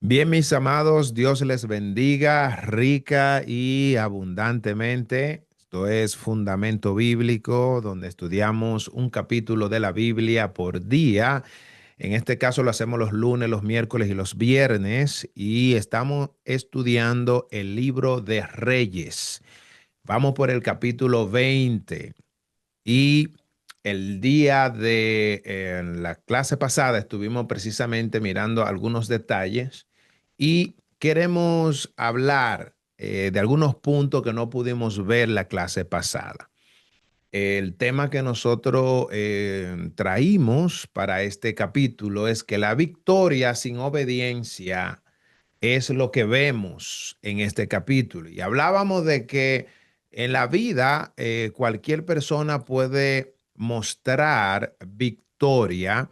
Bien, mis amados, Dios les bendiga rica y abundantemente. Esto es Fundamento Bíblico, donde estudiamos un capítulo de la Biblia por día. En este caso lo hacemos los lunes, los miércoles y los viernes y estamos estudiando el libro de Reyes. Vamos por el capítulo 20 y el día de la clase pasada estuvimos precisamente mirando algunos detalles y queremos hablar de algunos puntos que no pudimos ver la clase pasada. El tema que nosotros traímos para este capítulo es que la victoria sin obediencia es lo que vemos en este capítulo. Y hablábamos de que en la vida cualquier persona puede mostrar victoria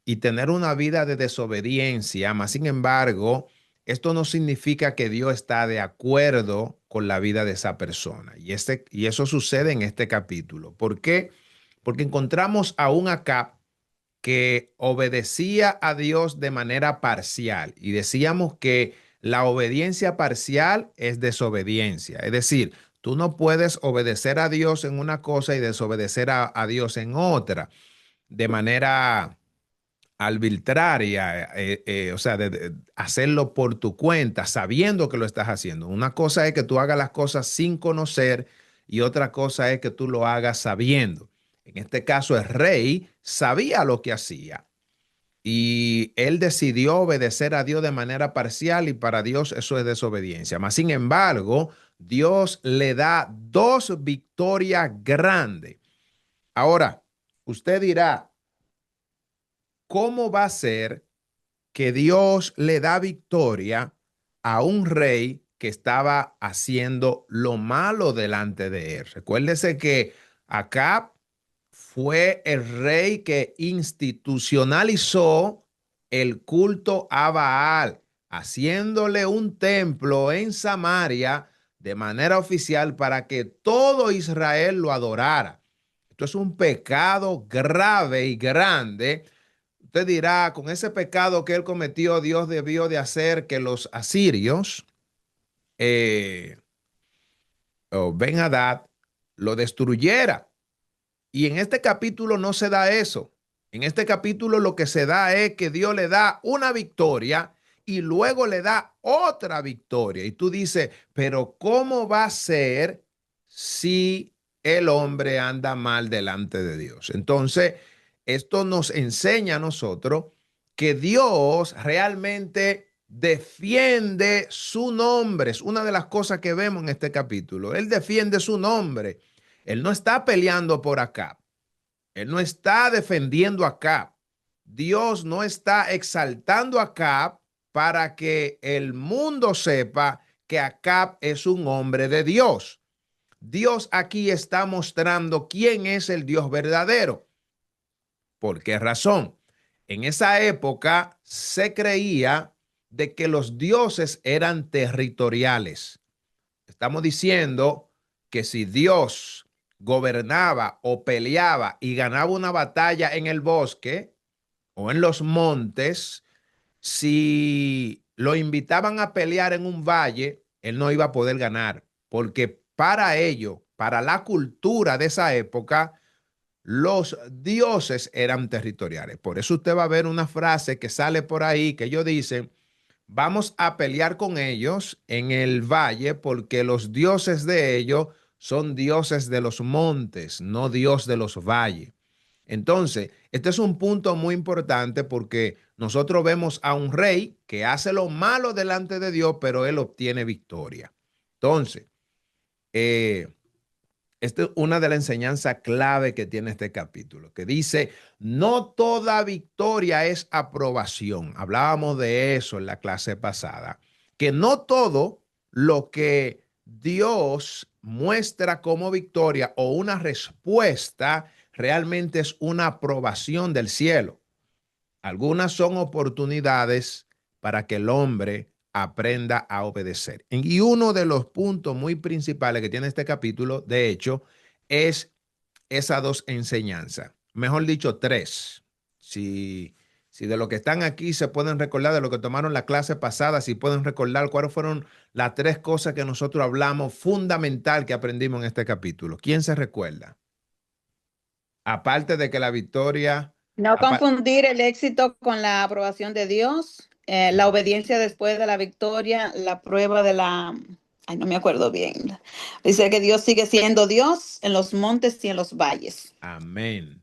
y tener una vida de desobediencia, mas sin embargo, esto no significa que Dios está de acuerdo con la vida de esa persona. Y eso sucede en este capítulo. ¿Por qué? Porque encontramos a un Acab que obedecía a Dios de manera parcial. Y decíamos que la obediencia parcial es desobediencia. Es decir, tú no puedes obedecer a Dios en una cosa y desobedecer a Dios en otra de manera arbitraria, o sea, de hacerlo por tu cuenta, sabiendo que lo estás haciendo. Una cosa es que tú hagas las cosas sin conocer y otra cosa es que tú lo hagas sabiendo. En este caso, el rey sabía lo que hacía y él decidió obedecer a Dios de manera parcial y para Dios eso es desobediencia. Mas, sin embargo, Dios le da dos victorias grandes. Ahora, usted dirá, ¿cómo va a ser que Dios le da victoria a un rey que estaba haciendo lo malo delante de él? Recuérdese que Acab fue el rey que institucionalizó el culto a Baal, haciéndole un templo en Samaria de manera oficial para que todo Israel lo adorara. Esto es un pecado grave y grande. Usted dirá, con ese pecado que él cometió, Dios debió de hacer que los asirios eh, o Ben-Hadad lo destruyera. Y en este capítulo no se da eso. En este capítulo lo que se da es que Dios le da una victoria y luego le da otra victoria. Y tú dices, pero ¿cómo va a ser si el hombre anda mal delante de Dios? Entonces, esto nos enseña a nosotros que Dios realmente defiende su nombre. Es una de las cosas que vemos en este capítulo. Él defiende su nombre. Él no está peleando por Acab. Él no está defendiendo a Acab. Dios no está exaltando a Acab para que el mundo sepa que Acab es un hombre de Dios. Dios aquí está mostrando quién es el Dios verdadero. ¿Por qué razón? En esa época se creía de que los dioses eran territoriales. Estamos diciendo que si Dios gobernaba o peleaba y ganaba una batalla en el bosque o en los montes, si lo invitaban a pelear en un valle, él no iba a poder ganar, porque para ello, para la cultura de esa época, los dioses eran territoriales. Por eso usted va a ver una frase que sale por ahí que ellos dicen, vamos a pelear con ellos en el valle porque los dioses de ellos son dioses de los montes, no Dios de los valles. Entonces, este es un punto muy importante porque nosotros vemos a un rey que hace lo malo delante de Dios, pero él obtiene victoria. Entonces, eh, esta es una de las enseñanzas clave que tiene este capítulo, que dice, no toda victoria es aprobación. Hablábamos de eso en la clase pasada, que no todo lo que Dios muestra como victoria o una respuesta realmente es una aprobación del cielo. Algunas son oportunidades para que el hombre aprenda a obedecer. Y uno de los puntos muy principales que tiene este capítulo, de hecho, es esas dos enseñanzas. Mejor dicho, tres, si Si de los que están aquí se pueden recordar de lo que tomaron la clase pasada, si pueden recordar cuáles fueron las tres cosas que nosotros hablamos fundamental que aprendimos en este capítulo. ¿Quién se recuerda? Aparte de que la victoria, No apa- confundir el éxito con la aprobación de Dios, la obediencia después de la victoria, la prueba de la... Ay, no me acuerdo bien. Dice que Dios sigue siendo Dios en los montes y en los valles. amén.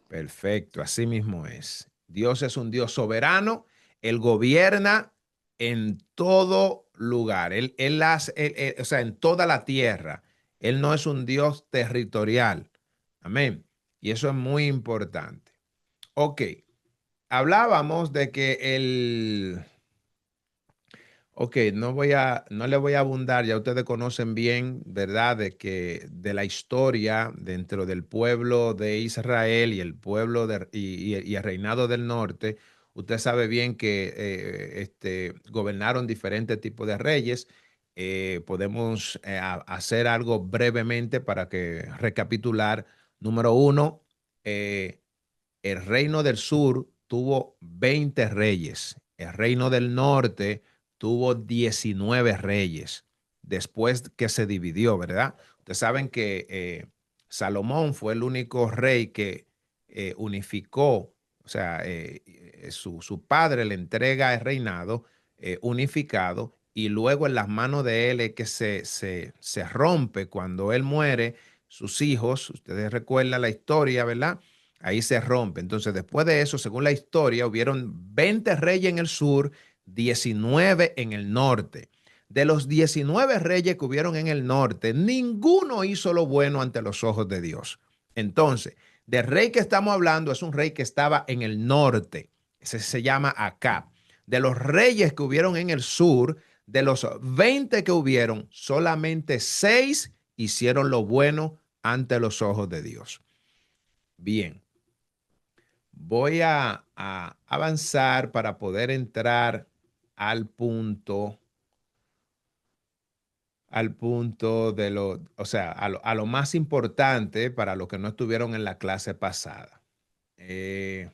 Perfecto, así mismo es. Dios es un Dios soberano, Él gobierna en todo lugar, o sea, en toda la tierra. Él no es un Dios territorial. Amén. Y eso es muy importante. Ok, hablábamos de que ok, no le voy a abundar, ya ustedes conocen bien, ¿verdad? De que de la historia dentro del pueblo de Israel y el pueblo y el reinado del norte, usted sabe bien que gobernaron diferentes tipos de reyes. Podemos hacer algo brevemente para que recapitular. Número uno, eh, el reino del sur tuvo 20 reyes. El reino del norte tuvo 19 reyes después que se dividió, ¿verdad? Ustedes saben que Salomón fue el único rey que unificó, o sea, su padre le entrega el reinado unificado y luego en las manos de él es que se rompe cuando él muere, sus hijos, ustedes recuerdan la historia, ¿verdad? Ahí se rompe. Entonces, después de eso, según la historia, hubieron 20 reyes en el sur, 19 en el norte. De los 19 reyes que hubieron en el norte, ninguno hizo lo bueno ante los ojos de Dios. Entonces, del rey que estamos hablando es un rey que estaba en el norte. Ese se llama Acab. De los reyes que hubieron en el sur, de los 20 que hubieron, solamente 6 hicieron lo bueno ante los ojos de Dios. Bien, voy a avanzar para poder entrar al punto, al punto de lo, o sea, a lo más importante para los que no estuvieron en la clase pasada. Eh,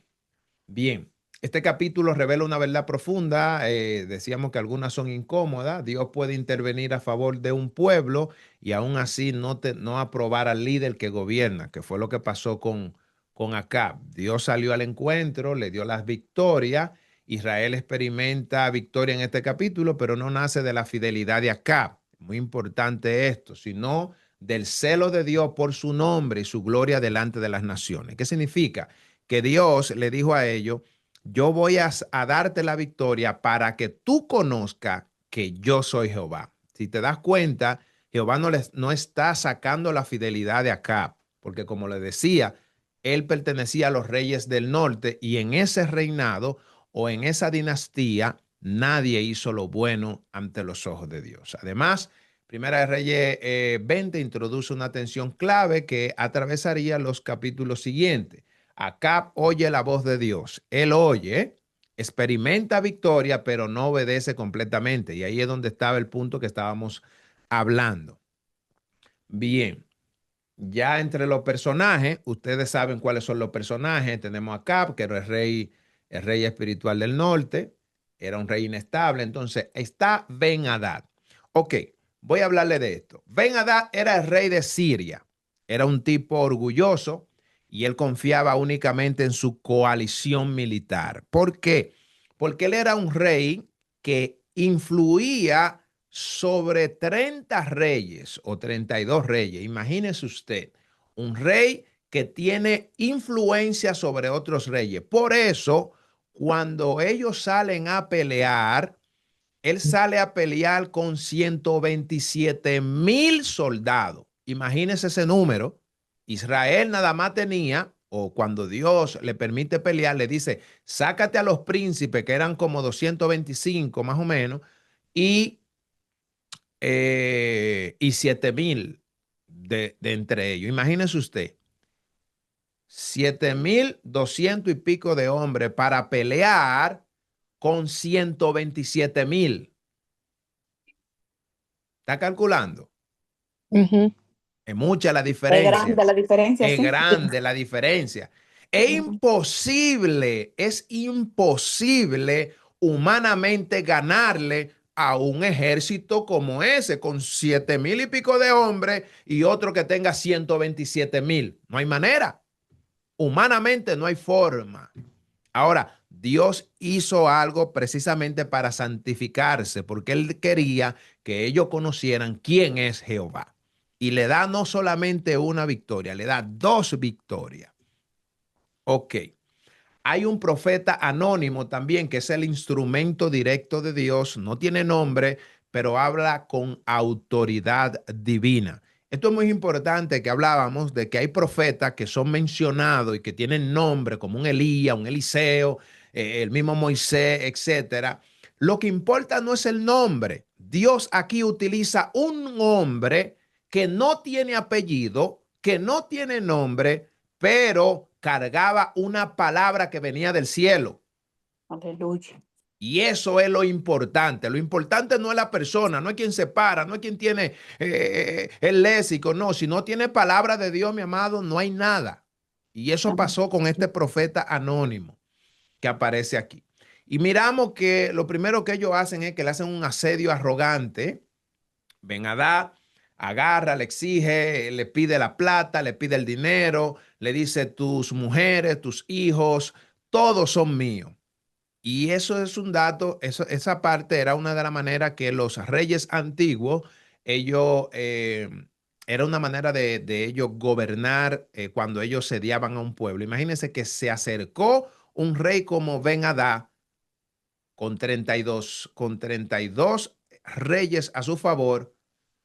Bien, este capítulo revela una verdad profunda. Decíamos que algunas son incómodas. Dios puede intervenir a favor de un pueblo y aún así no aprobar al líder que gobierna, que fue lo que pasó con Acab. Dios salió al encuentro, le dio las victorias. Israel experimenta victoria en este capítulo, pero no nace de la fidelidad de Acab. Muy importante esto, sino del celo de Dios por su nombre y su gloria delante de las naciones. ¿Qué significa? Que Dios le dijo a ellos, yo voy a darte la victoria para que tú conozcas que yo soy Jehová. Si te das cuenta, Jehová no está sacando la fidelidad de Acab, porque como le decía, él pertenecía a los reyes del norte y en ese reinado o en esa dinastía nadie hizo lo bueno ante los ojos de Dios. Además, Primera de Reyes 20 introduce una tensión clave que atravesaría los capítulos siguientes. Acab oye la voz de Dios. Él oye, experimenta victoria, pero no obedece completamente. Y ahí es donde estaba el punto que estábamos hablando. Bien, ya entre los personajes, ustedes saben cuáles son los personajes. Tenemos a Acab, que era el rey espiritual del norte, era un rey inestable. Entonces está Ben-Hadad. Ok, voy a hablarle de esto. Ben-Hadad era el rey de Siria, era un tipo orgulloso y él confiaba únicamente en su coalición militar. ¿Por qué? Porque él era un rey que influía sobre 30 reyes o 32 reyes. Imagínese usted, un rey que tiene influencia sobre otros reyes. Por eso, cuando ellos salen a pelear, él sale a pelear con 127,000 soldados. Imagínese ese número. Israel nada más tenía, o cuando Dios le permite pelear, le dice, sácate a los príncipes, que eran como 225 más o menos, y 7,000 de entre ellos. Imagínese usted, 7,200 y pico de hombres para pelear con 127,000. ¿Está calculando? Ujú. Es mucha la Es diferencia. grande la diferencia, Es sí. grande la diferencia. Ujú. Es imposible humanamente ganarle a un ejército como ese, con 7,000 y pico de hombres y otro que tenga 127,000. No hay manera. Humanamente no hay forma. Ahora, Dios hizo algo precisamente para santificarse, porque Él quería que ellos conocieran quién es Jehová. Y le da no solamente una victoria, le da dos victorias. Ok. Hay un profeta anónimo también, que es el instrumento directo de Dios. No tiene nombre, pero habla con autoridad divina. Esto es muy importante, que hablábamos de que hay profetas que son mencionados y que tienen nombre, como un Elías, un Eliseo, el mismo Moisés, etcétera. Lo que importa no es el nombre. Dios aquí utiliza un hombre que no tiene apellido, que no tiene nombre, pero cargaba una palabra que venía del cielo. Aleluya. Y eso es lo importante. Lo importante no es la persona, no es quien se para, no es quien tiene el léxico, no. Si no tiene palabra de Dios, mi amado, no hay nada. Y eso Amén. pasó con este profeta anónimo que aparece aquí. Y miramos que lo primero que ellos hacen es que le hacen un asedio arrogante. Ben Hadad agarra, le exige, le pide la plata, le pide el dinero, le dice: tus mujeres, tus hijos, todos son míos. Y eso es un dato, esa parte era una de las maneras que los reyes antiguos, ellos, era una manera de ellos gobernar, cuando ellos sediaban a un pueblo. Imagínense que se acercó un rey como Ben Hadad con 32 reyes a su favor.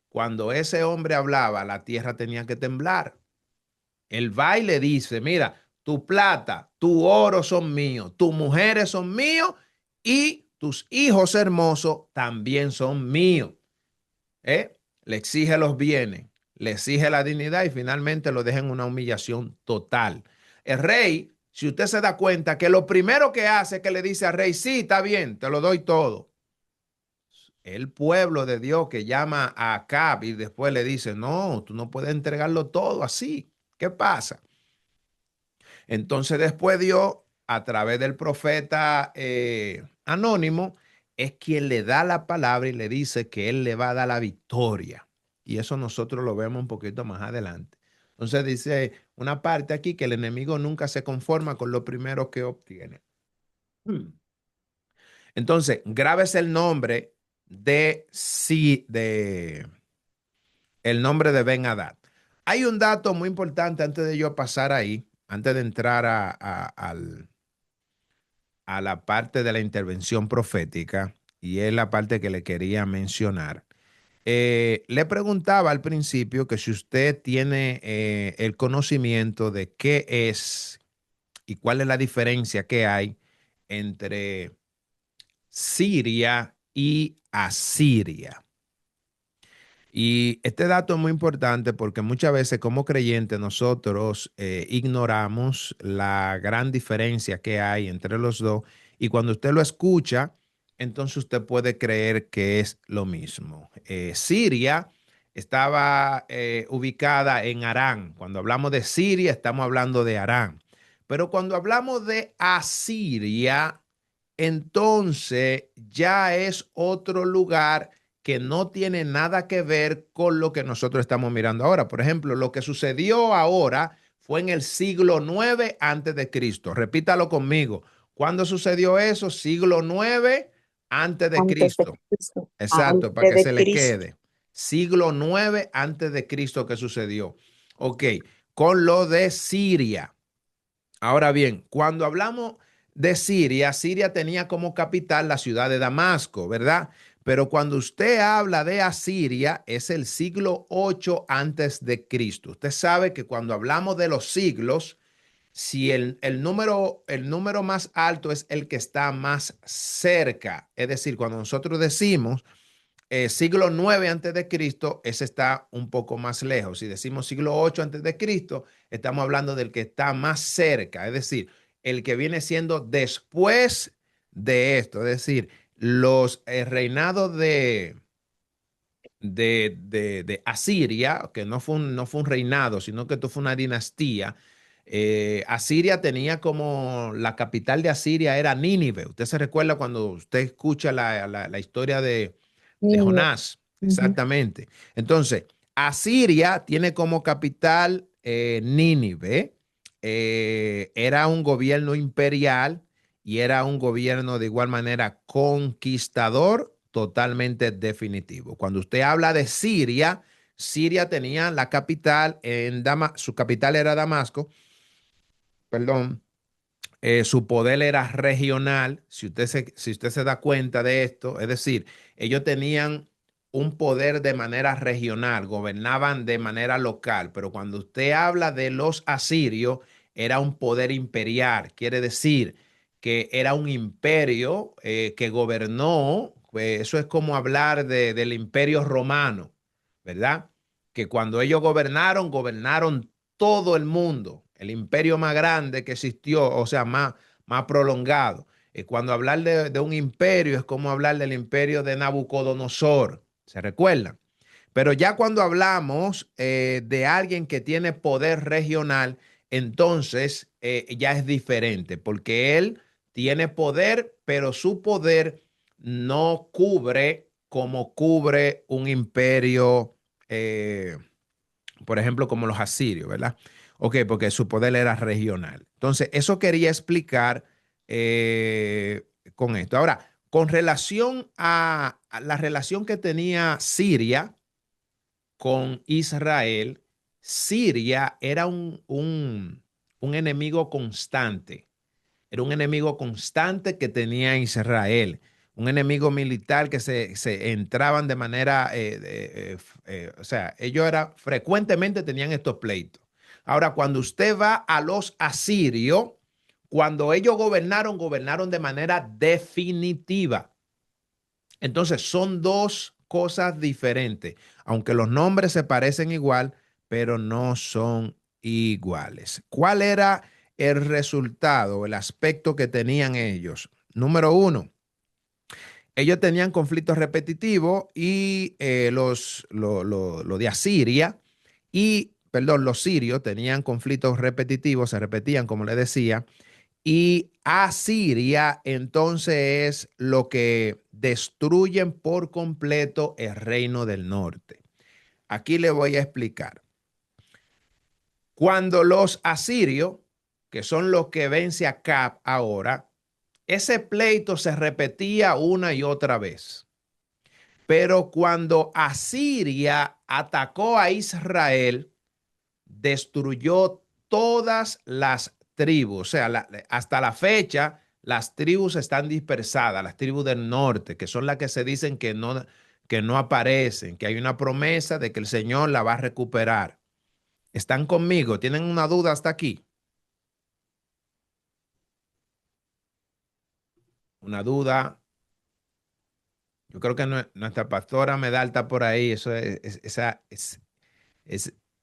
Cuando ese hombre hablaba, la tierra tenía que temblar. El va y le dice: mira, tu plata, tu oro son míos, tus mujeres son míos y tus hijos hermosos también son míos. Le exige los bienes, le exige la dignidad y finalmente lo deja en una humillación total. El rey, si usted se da cuenta, que lo primero que hace es que le dice al rey: sí, está bien, te lo doy todo. El pueblo de Dios que llama a Acab y después le dice: no, tú no puedes entregarlo todo así. ¿Qué pasa? Entonces después Dios, a través del profeta anónimo, es quien le da la palabra y le dice que él le va a dar la victoria. Y eso nosotros lo vemos un poquito más adelante. Entonces dice una parte aquí, que el enemigo nunca se conforma con lo primero que obtiene. Entonces, grabes el nombre de, sí, el nombre de Ben Hadad. Hay un dato muy importante antes de yo pasar ahí, antes de entrar a la parte de la intervención profética, y es la parte que le quería mencionar. Le preguntaba al principio que si usted tiene el conocimiento de qué es y cuál es la diferencia que hay entre Siria y Asiria. Y este dato es muy importante porque muchas veces como creyentes nosotros ignoramos la gran diferencia que hay entre los dos, y cuando usted lo escucha, entonces usted puede creer que es lo mismo. Siria estaba ubicada en Harán. Cuando hablamos de Siria, estamos hablando de Harán. Pero cuando hablamos de Asiria, entonces ya es otro lugar que no tiene nada que ver con lo que nosotros estamos mirando ahora. Por ejemplo, lo que sucedió ahora fue en el siglo 9 antes de Cristo. Repítalo conmigo. ¿Cuándo sucedió eso? Siglo 9 antes de Antes de Cristo. Cristo. Exacto, para Antes que de se le Cristo. quede. Siglo 9 antes de Cristo que sucedió. Ok, con lo de Siria. Ahora bien, cuando hablamos de Siria, Siria tenía como capital la ciudad de Damasco, ¿verdad? Pero cuando usted habla de Asiria, es el siglo 8 antes de Cristo. Usted sabe que cuando hablamos de los siglos, si el número más alto es el que está más cerca, es decir, cuando nosotros decimos siglo 9 antes de Cristo, ese está un poco más lejos. Si decimos siglo 8 antes de Cristo, estamos hablando del que está más cerca, es decir, el que viene siendo después de esto, es decir, los reinados de Asiria, que no fue un reinado, sino que esto fue una dinastía. Asiria tenía como la capital de Asiria era Nínive. Usted se recuerda cuando usted escucha la historia de Nínive. Jonás. Ujú. Exactamente. Entonces, Asiria tiene como capital Nínive. Era un gobierno imperial y era un gobierno de igual manera conquistador, totalmente definitivo. Cuando usted habla de Siria, Siria tenía la capital en su capital era Damasco, perdón, su poder era regional, si usted se da cuenta de esto, es decir, ellos tenían un poder de manera regional, gobernaban de manera local, pero cuando usted habla de los asirios, era un poder imperial, quiere decir que era un imperio que gobernó, eso es como hablar del imperio romano, ¿verdad? Que cuando ellos gobernaron, gobernaron todo el mundo, el imperio más grande que existió, o sea, más prolongado. Cuando hablar de un imperio es como hablar del imperio de Nabucodonosor, ¿se recuerdan? Pero ya cuando hablamos de alguien que tiene poder regional, entonces ya es diferente, porque él tiene poder, pero su poder no cubre como cubre un imperio por ejemplo, como los asirios, ¿verdad? Ok, porque su poder era regional. Entonces, eso quería explicar con esto. Ahora, con relación a la relación que tenía Siria con Israel, Siria era un enemigo constante. Era un enemigo constante que tenía Israel, un enemigo militar que se entraban de manera, o sea, ellos frecuentemente tenían estos pleitos. Ahora, cuando usted va a los asirios, cuando ellos gobernaron, gobernaron de manera definitiva. Entonces, son dos cosas diferentes, aunque los nombres se parecen igual, pero no son iguales. ¿Cuál era el resultado, el aspecto que tenían ellos? Número uno, ellos tenían conflictos repetitivos y lo de Asiria y, perdón, los sirios tenían conflictos repetitivos, se repetían, como le decía, y Asiria entonces es lo que destruyen por completo el reino del norte. Aquí le voy a explicar. Cuando los asirios, que son los que vence a Cap ahora, ese pleito se repetía una y otra vez. Pero cuando Asiria atacó a Israel, destruyó todas las tribus. O sea, hasta la fecha, las tribus están dispersadas, las tribus del norte, que son las que se dicen que no aparecen, que hay una promesa de que el Señor la va a recuperar. ¿Están conmigo? ¿Tienen una duda hasta aquí? ¿Una duda? Yo creo que nuestra pastora Medalta por ahí, eso es-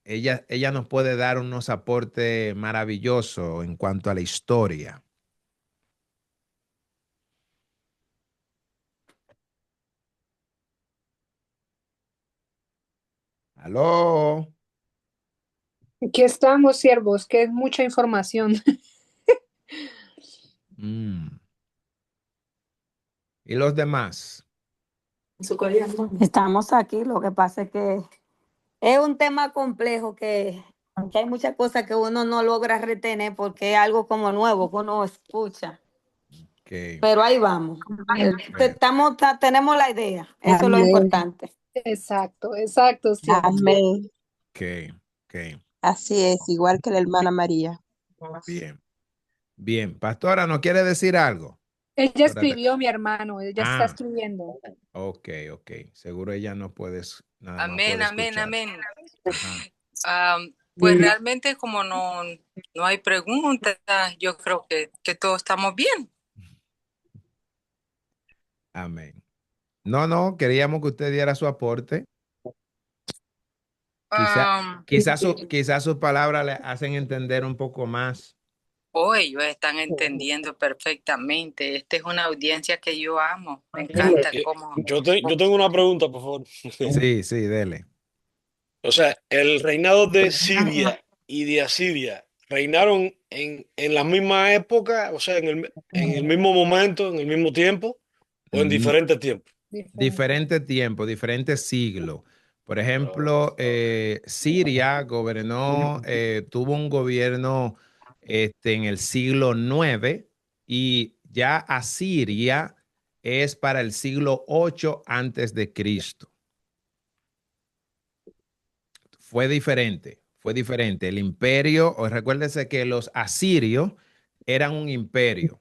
ella nos puede dar unos aportes maravillosos en cuanto a la historia. Aló. Aquí estamos, siervos, que es mucha información. Mm. ¿Y los demás? Estamos aquí, lo que pasa es que es un tema complejo que hay muchas cosas que uno no logra retener porque es algo como nuevo que uno escucha. Ok. Pero ahí vamos. Bueno, Tenemos la idea, eso es lo Amén, importante. Exacto, exacto, siervos. amén. ok, ok. Así es, igual que la hermana María. Bien, bien. Pastora, ¿no quiere decir algo? Ella Pastora escribió, mi hermano, ella está Ah, escribiendo. ok, ok. Seguro ella no puede, nada más Amén, puede amén, escuchar. amén. Ajá. Pues realmente como no hay preguntas, yo creo que todos estamos bien. Amén. No, no, queríamos que usted diera su aporte. Quizá, Um, quizás sus palabras le hacen entender un poco más. Ellos están entendiendo perfectamente. Esta es una audiencia que yo amo. Me encanta cómo... Yo tengo una pregunta, por favor. Sí, sí, dele. O sea, el reinado de Siria y de Asiria reinaron en la misma época, o sea, en el mismo momento, en el mismo tiempo, o en Mm, diferentes tiempos. Diferente tiempo, diferentes siglos. Por ejemplo, Siria gobernó, tuvo un gobierno en el siglo IX y ya Asiria es para el siglo VIII antes de Cristo. Fue diferente, fue diferente. El imperio, o recuérdese que los asirios eran un imperio.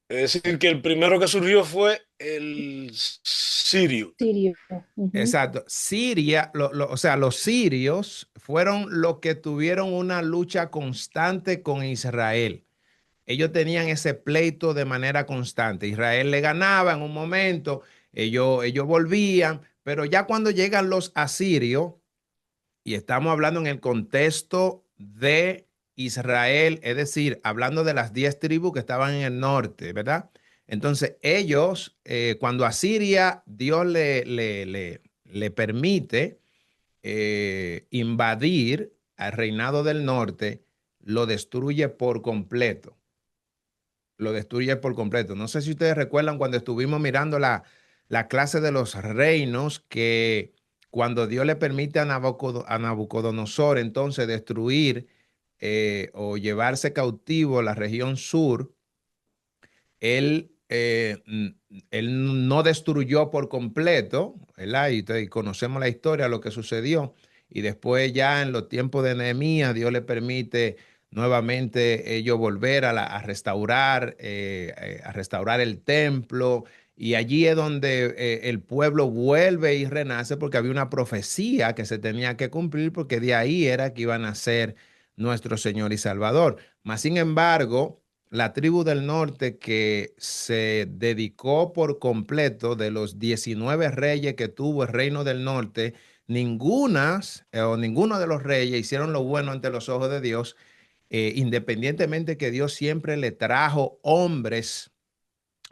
Es decir, que el primero que surgió fue el sirio. Sirio. Ujú. Exacto. Siria, o sea, los sirios fueron los que tuvieron una lucha constante con Israel. Ellos tenían ese pleito de manera constante. Israel le ganaba en un momento, ellos volvían, pero ya cuando llegan los asirios, y estamos hablando en el contexto de Israel, es decir, hablando de las 10 tribus que estaban en el norte, ¿verdad? Entonces ellos, cuando a Siria Dios le permite invadir al reinado del norte, lo destruye por completo. Lo destruye por completo. No sé si ustedes recuerdan cuando estuvimos mirando la clase de los reinos, que cuando Dios le permite a a Nabucodonosor entonces destruir o llevarse cautivo la región sur, él, él no destruyó por completo, ¿verdad? Y conocemos la historia, lo que sucedió. Y después ya en los tiempos de Nehemías, Dios le permite nuevamente ellos volver a restaurar el templo. Y allí es donde el pueblo vuelve y renace porque había una profecía que se tenía que cumplir porque de ahí era que iban a ser nuestro Señor y Salvador. Mas, sin embargo, la tribu del norte que se dedicó por completo de los 19 reyes que tuvo el reino del norte, ninguno de los reyes hicieron lo bueno ante los ojos de Dios, independientemente que Dios siempre le trajo hombres,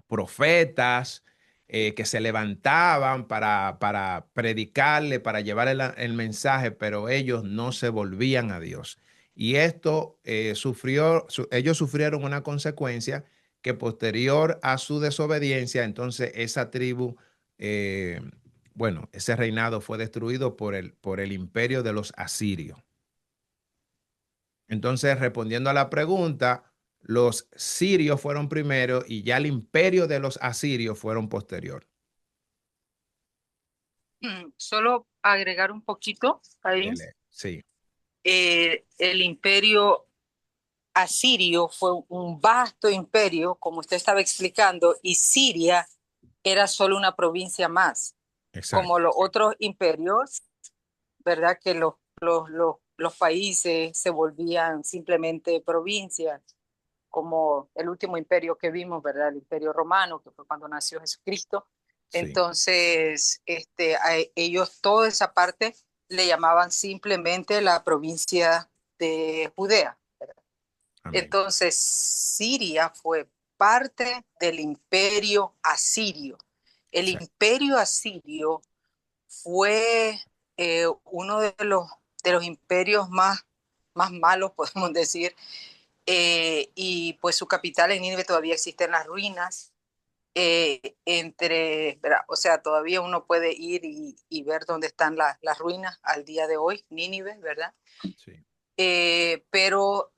profetas, que se levantaban para predicarle, para llevar el mensaje, pero ellos no se volvían a Dios. Y esto ellos sufrieron una consecuencia que posterior a su desobediencia, entonces esa tribu, eh, bueno, ese reinado fue destruido por el imperio de los asirios. Entonces, respondiendo a la pregunta, los sirios fueron primero y ya el imperio de los asirios fueron posterior. Solo agregar un poquito ahí. Sí, El imperio asirio fue un vasto imperio, como usted estaba explicando, y Siria era solo una provincia más, exacto. como los otros imperios, ¿verdad? Que los países se volvían simplemente provincias, como el último imperio que vimos, ¿verdad? El imperio romano, que fue cuando nació Jesucristo. Sí. Entonces, a ellos toda esa parte le llamaban simplemente la provincia de Judea. Amén. Entonces, Siria fue parte del imperio asirio. El Sí. imperio asirio fue uno de los imperios más malos, podemos decir, y pues su capital en Nínive todavía existe en las ruinas. ¿Verdad? O sea, todavía uno puede ir y ver dónde están las ruinas al día de hoy, Nínive, ¿verdad? Sí. Pero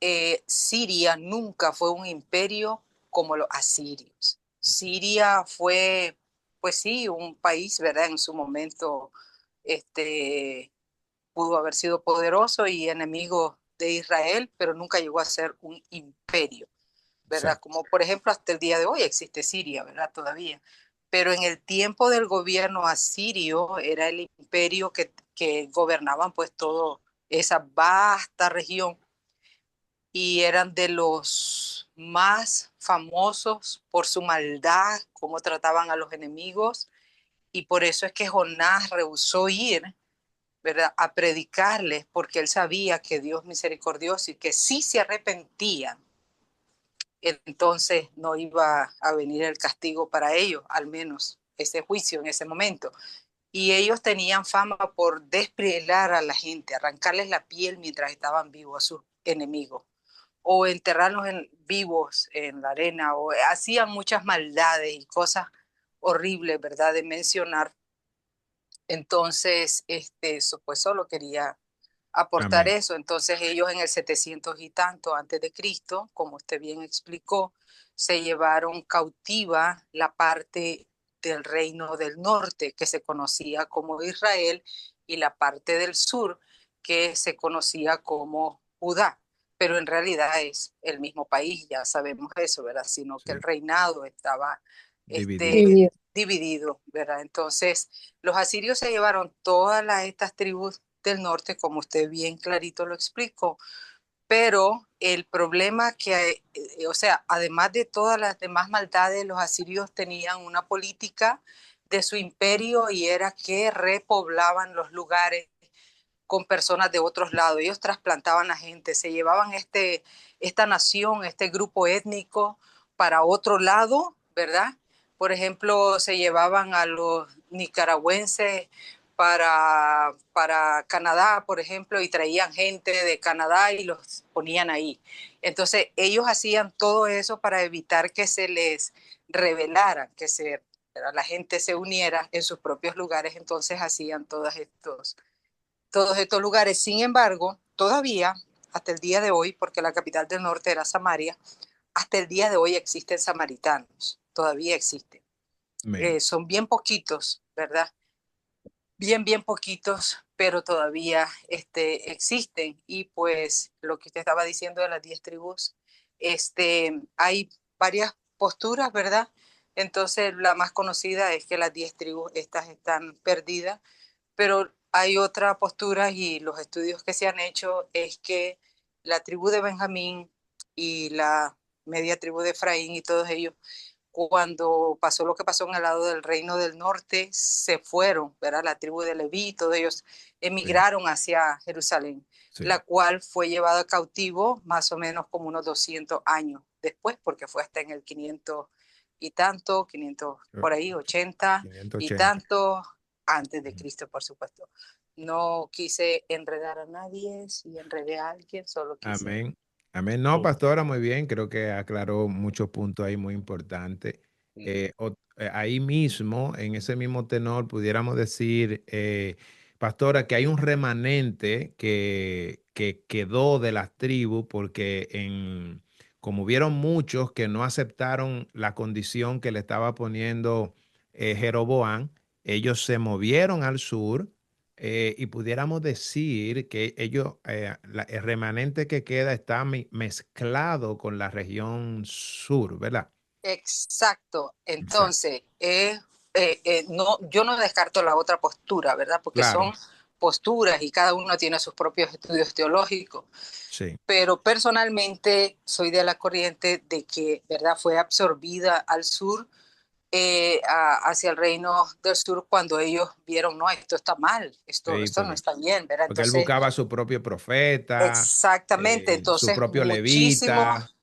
Siria nunca fue un imperio como los asirios. Siria fue, pues sí, un país, ¿verdad? En su momento pudo haber sido poderoso y enemigo de Israel, pero nunca llegó a ser un imperio, ¿verdad? Exacto. Como por ejemplo hasta el día de hoy existe Siria, ¿verdad? Todavía. Pero en el tiempo del gobierno asirio era el imperio que gobernaban pues toda esa vasta región y eran de los más famosos por su maldad, cómo trataban a los enemigos, y por eso es que Jonás rehusó ir, ¿verdad?, a predicarles, porque él sabía que Dios misericordioso y que si se arrepentían, entonces no iba a venir el castigo para ellos, al menos ese juicio en ese momento. Y ellos tenían fama por desprielar a la gente, arrancarles la piel mientras estaban vivos a sus enemigos. o enterrarlos vivos en la arena, o hacían muchas maldades y cosas horribles, ¿verdad? De mencionar. Entonces, pues solo quería aportar Amén. eso. Entonces ellos en el 700 y tanto antes de Cristo, como usted bien explicó, se llevaron cautiva la parte del reino del norte, que se conocía como Israel, y la parte del sur, que se conocía como Judá. Pero en realidad es el mismo país, ya sabemos eso, ¿verdad? Sino que el Sí, reinado estaba dividido. Dividido. dividido, ¿verdad? Entonces, los asirios se llevaron todas estas tribus del norte, como usted bien clarito lo explicó, pero el problema que, o sea, además de todas las demás maldades, los asirios tenían una política de su imperio y era que repoblaban los lugares con personas de otros lados. Ellos trasplantaban a gente, se llevaban esta nación, este grupo étnico para otro lado, ¿verdad? Por ejemplo, se llevaban a los nicaragüenses para Canadá, por ejemplo, y traían gente de Canadá y los ponían ahí. Entonces, ellos hacían todo eso para evitar que se les rebelaran, la gente se uniera en sus propios lugares, entonces hacían todos estos lugares. Sin embargo, todavía, hasta el día de hoy, porque la capital del norte era Samaria, hasta el día de hoy existen samaritanos, todavía existen. Amén. Son bien poquitos, ¿verdad? Bien poquitos, pero todavía existen. Y pues lo que usted estaba diciendo de las 10 tribus, hay varias posturas, ¿verdad? Entonces, la más conocida es que las 10 tribus, estas están perdidas, pero hay otra postura y los estudios que se han hecho es que la tribu de Benjamín y la media tribu de Efraín y todos ellos, cuando pasó lo que pasó en el lado del reino del norte, se fueron, ¿verdad? La tribu de Leví, todos ellos Sí, emigraron hacia Jerusalén, sí. la cual fue llevada cautivo más o menos como unos 200 años después, porque fue hasta en el 500 y tanto, 500 por ahí, 80 y 580. tanto antes de Cristo, por supuesto. No quise enredar a nadie, si enredé a alguien, solo quise. Amén. Amén. No, pastora, muy bien. Creo que aclaró muchos puntos ahí muy importantes. Ahí mismo, en ese mismo tenor, pudiéramos decir, pastora, que hay un remanente que quedó de las tribus porque como vieron muchos que no aceptaron la condición que le estaba poniendo Jeroboam, ellos se movieron al sur y pudiéramos decir que ellos, el remanente que queda está mezclado con la región sur, ¿verdad? Exacto. Exacto. Entonces, no, yo no descarto la otra postura, ¿verdad? Porque Claro, son posturas y cada uno tiene sus propios estudios teológicos. sí, Pero personalmente soy de la corriente de que, ¿verdad? Fue absorbida al sur, hacia el reino del sur cuando ellos vieron, no, esto está mal, sí, esto no está bien, ¿verdad? porque él Entonces, buscaba su propio profeta, exactamente, su entonces propio levita. muchísimos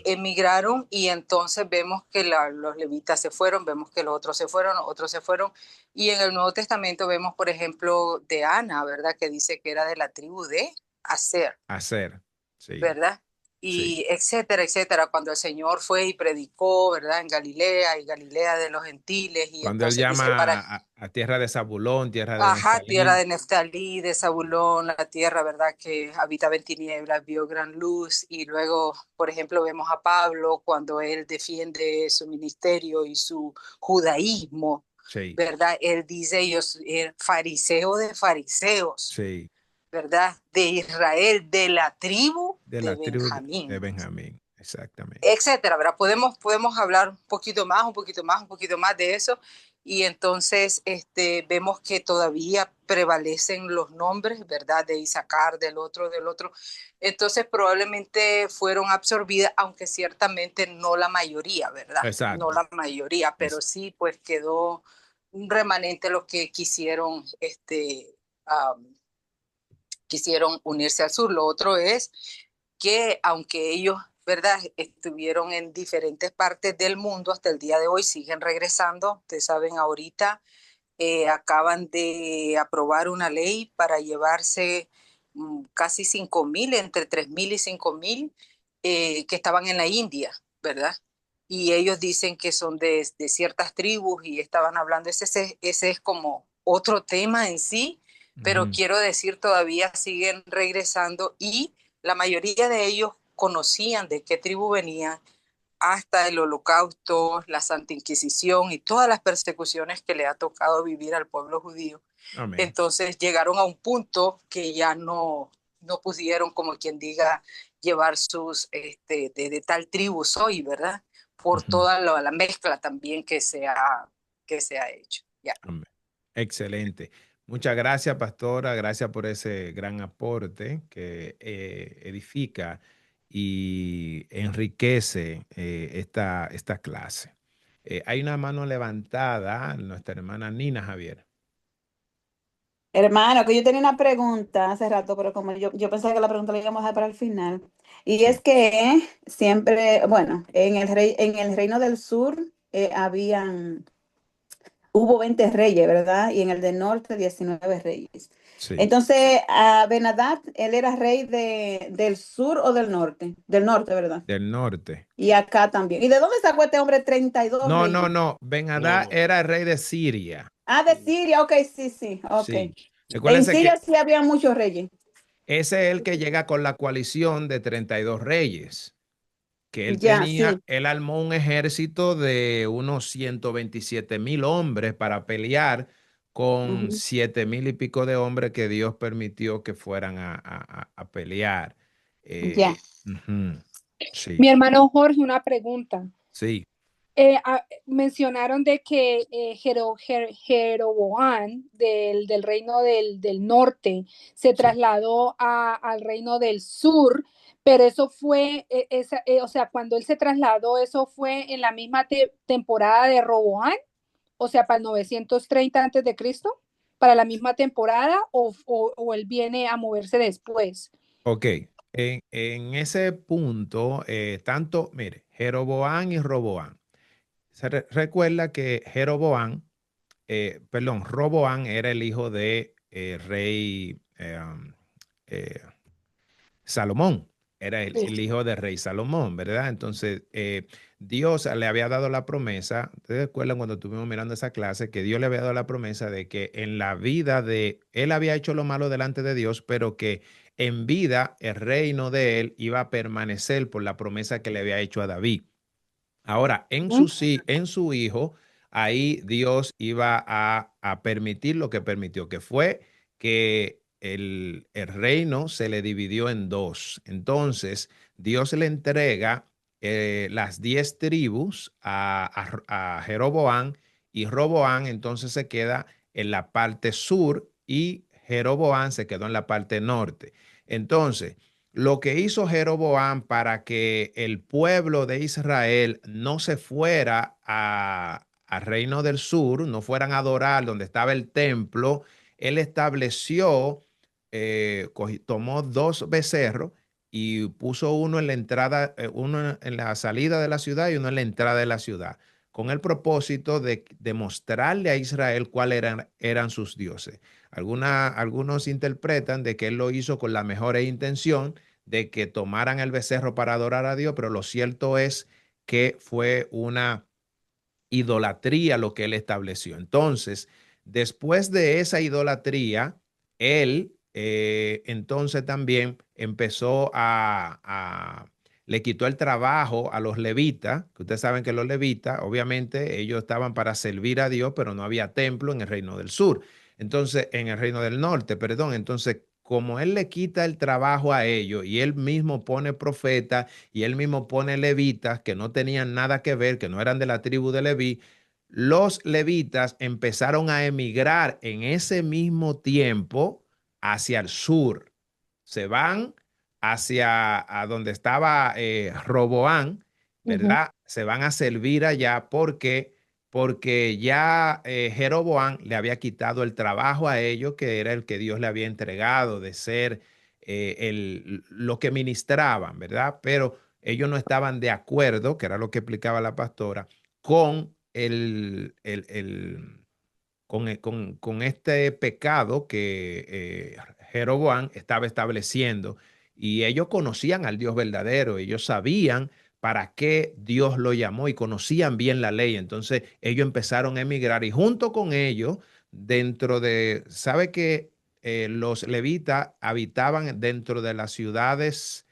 emigraron y entonces vemos que los levitas se fueron, vemos que los otros se fueron, y en el Nuevo Testamento vemos, por ejemplo, de Ana, ¿verdad? Que dice que era de la tribu de Aser, Hacer, sí, ¿verdad? sí. Y etcétera, etcétera, cuando el Señor fue y predicó, ¿verdad? En Galilea y Galilea de los gentiles, y Cuando él entonces dice llama para, a tierra de Zabulón, tierra de ajá, tierra Neftalí. de Neftalí, de Zabulón, la tierra, ¿verdad? Que habitaba en tinieblas, vio gran luz. Y luego, por ejemplo, vemos a Pablo cuando él defiende su ministerio y su judaísmo, Sí, ¿verdad? Él dice, yo soy el fariseo de fariseos, sí, ¿verdad? De Israel, de la tribu de de la tribu de Benjamín, Benjamín, exactamente. etcétera, ¿verdad? Podemos hablar un poquito más, un poquito más, un poquito más de eso. Y entonces vemos que todavía prevalecen los nombres, ¿verdad? De Isaacar, del otro, del otro. Entonces probablemente fueron absorbidas, aunque ciertamente no la mayoría, ¿verdad? No Exacto. la mayoría, pero sí pues quedó un remanente los que um, quisieron unirse al sur. Lo otro es que aunque ellos, ¿verdad?, estuvieron en diferentes partes del mundo hasta el día de hoy, siguen regresando. Ustedes saben, ahorita acaban de aprobar una ley para llevarse casi 5.000, entre 3.000 y 5.000, que estaban en la India, ¿verdad? Y ellos dicen que son de ciertas tribus y estaban hablando, ese es como otro tema en sí, pero quiero decir, todavía siguen regresando y la mayoría de ellos conocían de qué tribu venían, hasta el Holocausto, la Santa Inquisición y todas las persecuciones que le ha tocado vivir al pueblo judío. Amén. Entonces llegaron a un punto que ya no pudieron, como quien diga, llevar sus, de tal tribu soy, ¿verdad? Por toda la mezcla también que se ha hecho. Ya. Amén. Excelente. Muchas gracias, pastora. Gracias por ese gran aporte que edifica y enriquece esta clase. Hay una mano levantada, nuestra hermana Nina Javier. Hermano, que yo tenía una pregunta hace rato, pero como yo pensaba que la pregunta la íbamos a dejar para el final. Y Sí. es que siempre, bueno, en el Reino del Sur hubo 20 reyes, ¿verdad? Y en el del norte 19 reyes. Sí, Entonces, a Ben-Hadad, él era rey del sur o del norte. Del norte, ¿verdad? del norte. Y acá también. ¿Y de dónde sacó este hombre 32 No, reyes? no. No, Ben-Hadad no. era el rey de Siria. Ah, de Siria, ok, sí, ok. Sí. En Recuérdense que Siria sí había muchos reyes. ese es el que llega con la coalición de 32 reyes. Que él Ya, tenía, sí. él armó un ejército de unos 127,000 hombres para pelear con Ujú. 7,000 y pico de hombres que Dios permitió que fueran a pelear. Ya. Ujú. Sí, Mi hermano Jorge, una pregunta. sí, Mencionaron de que Jeroboam del reino del norte se sí. trasladó al reino del sur, pero eso fue, o sea, cuando él se trasladó, eso fue en la misma temporada de Roboam, o sea, para el 930 antes de Cristo, para la misma temporada, o él viene a moverse después. Ok. En ese punto, mire, Jeroboam y Roboam. Recuerda que Roboam era el hijo de rey eh, Salomón, era el hijo del rey Salomón, ¿verdad? Entonces, Dios le había dado la promesa, ¿ustedes recuerdan cuando estuvimos mirando esa clase, que Dios le había dado la promesa de que en la vida él había hecho lo malo delante de Dios, pero que en vida el reino de él iba a permanecer por la promesa que le había hecho a David. Ahora, en su hijo, ahí Dios iba a permitir lo que permitió, que fue que el reino se le dividió en dos. Entonces, Dios le entrega las 10 tribus a Jeroboam y Roboam entonces se queda en la parte sur y Jeroboam se quedó en la parte norte. Entonces, lo que hizo Jeroboam para que el pueblo de Israel no se fuera al reino del sur, no fueran a adorar donde estaba el templo, él estableció, tomó 2 becerros y puso uno en la entrada, uno en la salida de la ciudad y uno en la entrada de la ciudad, con el propósito de mostrarle a Israel cuáles eran sus dioses. Algunos interpretan de que él lo hizo con la mejor intención de que tomaran el becerro para adorar a Dios, pero lo cierto es que fue una idolatría lo que él estableció. Entonces, después de esa idolatría, él entonces también empezó le quitó el trabajo a los levitas, que ustedes saben que los levitas, obviamente, ellos estaban para servir a Dios, pero no había templo en el reino del sur. Entonces, en el reino del norte, perdón. Entonces, como él le quita el trabajo a ellos y él mismo pone profetas y él mismo pone levitas que no tenían nada que ver, que no eran de la tribu de Leví, los levitas empezaron a emigrar en ese mismo tiempo hacia el sur. Se van hacia a donde estaba Roboán, Ujú. ¿verdad? Se van a servir allá porque ya Jeroboam le había quitado el trabajo a ellos, que era el que Dios le había entregado de ser lo que ministraban, ¿verdad? Pero ellos no estaban de acuerdo, que era lo que explicaba la pastora, con con este pecado que Jeroboam estaba estableciendo. Y ellos conocían al Dios verdadero, ellos sabían para qué Dios lo llamó y conocían bien la ley. Entonces ellos empezaron a emigrar y junto con ellos, ¿sabe que los levitas habitaban dentro de las ciudades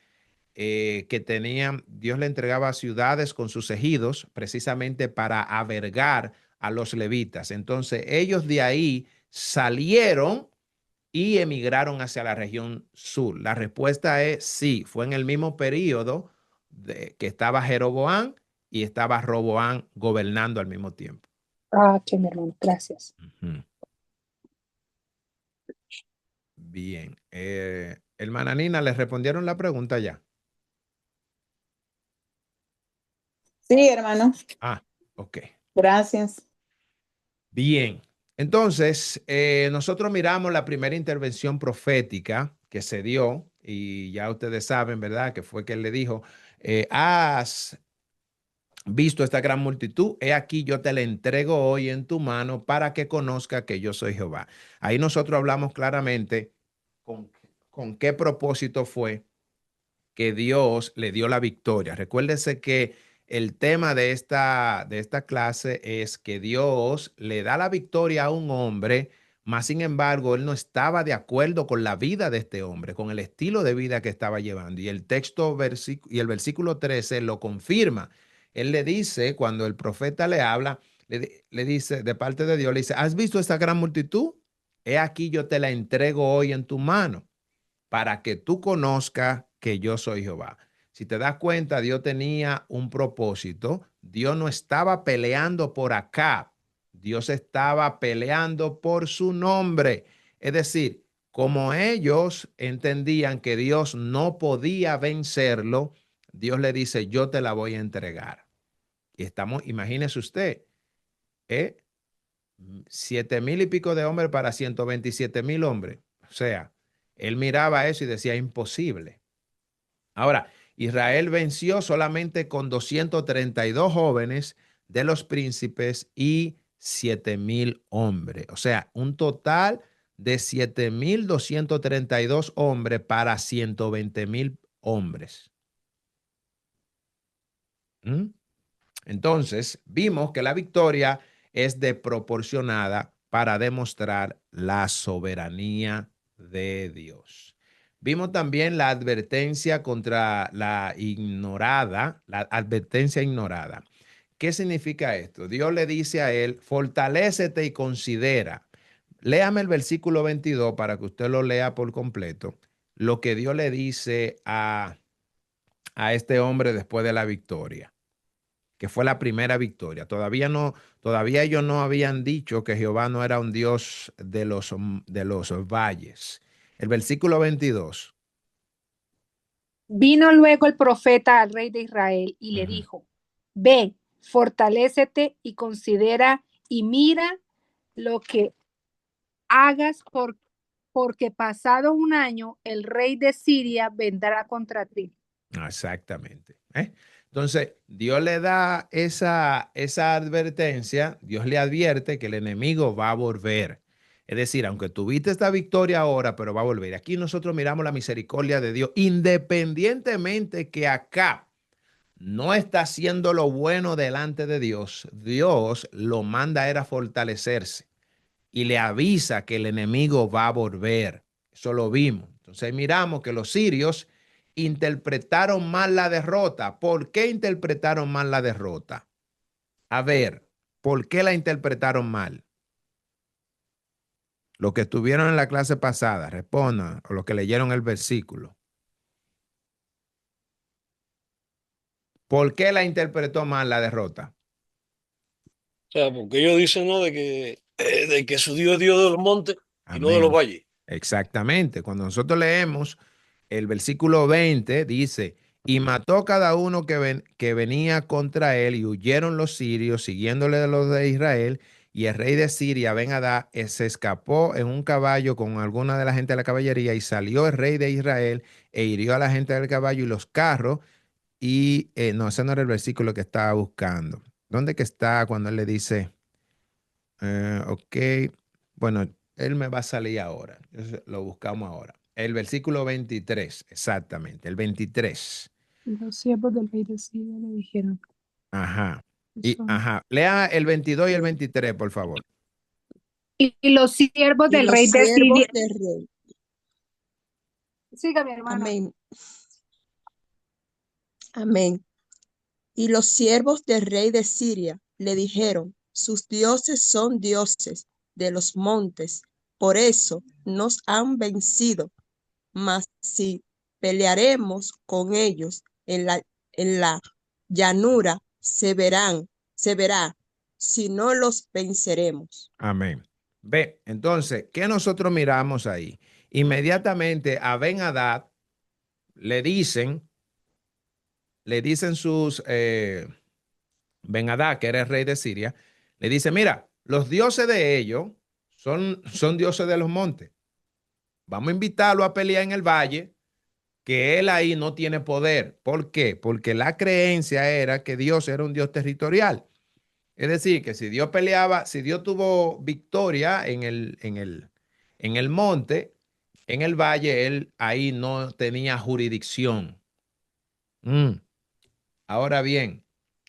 que tenían? Dios le entregaba ciudades con sus ejidos precisamente para albergar a los levitas. Entonces ellos de ahí salieron y emigraron hacia la región sur. La respuesta es sí, fue en el mismo periodo que estaba Jeroboam y estaba Roboam gobernando al mismo tiempo. Ah, ok, mi hermano, gracias. Ujú. Bien. Hermana Nina, ¿le respondieron la pregunta ya? Sí, hermano. Ah, ok. Gracias. Bien. Entonces, nosotros miramos la primera intervención profética que se dio y ya ustedes saben, ¿verdad? Que fue que él le dijo, has visto esta gran multitud, he aquí yo te la entrego hoy en tu mano para que conozca que yo soy Jehová. Ahí nosotros hablamos claramente con, con qué propósito fue que Dios le dio la victoria. Recuérdese que el tema de esta clase es que Dios le da la victoria a un hombre, mas sin embargo, él no estaba de acuerdo con la vida de este hombre, con el estilo de vida que estaba llevando. Y el texto y el versículo 13 lo confirma. Él le dice, cuando el profeta le habla, le dice de parte de Dios, le dice, ¿has visto esta gran multitud? He aquí yo te la entrego hoy en tu mano para que tú conozcas que yo soy Jehová. Si te das cuenta, Dios tenía un propósito. Dios no estaba peleando por acá. Dios estaba peleando por su nombre. Es decir, como ellos entendían que Dios no podía vencerlo, Dios le dice, yo te la voy a entregar. Y estamos, imagínese usted, ¿eh? 7,000 y pico de hombres para 127,000 hombres. O sea, él miraba eso y decía, imposible. Ahora, Israel venció solamente con 232 jóvenes de los príncipes y 7,000 hombres. O sea, un total de 7,232 hombres para 120,000 hombres. ¿Mm? Entonces, vimos que la victoria es desproporcionada para demostrar la soberanía de Dios. Vimos también la advertencia contra la ignorada, la advertencia ignorada. ¿Qué significa esto? Dios le dice a él, fortalécete y considera. Léame el versículo 22 para que usted lo lea por completo. Lo que Dios le dice a este hombre después de la victoria, que fue la primera victoria. Todavía ellos no habían dicho que Jehová no era un Dios de los valles. El versículo 22. Vino luego el profeta al rey de Israel y le Ujú. dijo, ve, fortalécete y considera y mira lo que hagas porque pasado un año el rey de Siria vendrá contra ti. Exactamente. Entonces, Dios le da esa advertencia, Dios le advierte que el enemigo va a volver. Es decir, aunque tuviste esta victoria ahora, pero va a volver. Aquí nosotros miramos la misericordia de Dios, independientemente que acá no está haciendo lo bueno delante de Dios, Dios lo manda a fortalecerse y le avisa que el enemigo va a volver. Eso lo vimos. Entonces miramos que los sirios interpretaron mal la derrota. ¿Por qué interpretaron mal la derrota? A ver, ¿por qué la interpretaron mal? Los que estuvieron en la clase pasada, respondan, o los que leyeron el versículo. ¿Por qué la interpretó mal la derrota? O sea, porque ellos dicen, ¿no? De que su Dios es Dios de los montes y no de los Amén. valles. Exactamente. Cuando nosotros leemos el versículo 20, dice, y mató cada uno que venía contra él y huyeron los sirios siguiéndole de los de Israel. Y el rey de Siria, Ben-Hadad, se escapó en un caballo con alguna de la gente de la caballería y salió el rey de Israel e hirió a la gente del caballo y los carros. Y no, ese no era el versículo que estaba buscando. ¿Dónde que está cuando él le dice? Ok. Bueno, él me va a salir ahora. Lo buscamos ahora. El versículo 23, exactamente. El 23. Y los siervos del rey de Siria le dijeron, Ajá. son- Lea el 22 y el 23, por favor. y los siervos Y del los rey de siervos Siria, del rey. siga mi hermana. Amén. Amén. Y los siervos del rey de Siria le dijeron, sus dioses son dioses de los montes, por eso nos han vencido. Mas si pelearemos con ellos en la llanura, se verá si no los venceremos. Amén. Ve, entonces, ¿qué nosotros miramos ahí? Inmediatamente a Ben-Hadad le dicen, sus, Ben-Hadad, que era el rey de Siria, le dice, mira, los dioses de ellos son dioses de los montes. Vamos a invitarlo a pelear en el valle, que él ahí no tiene poder. ¿Por qué? Porque la creencia era que Dios era un Dios territorial. Es decir, que si Dios peleaba, si Dios tuvo victoria en el monte, en el valle, él ahí no tenía jurisdicción. Mm. Ahora bien,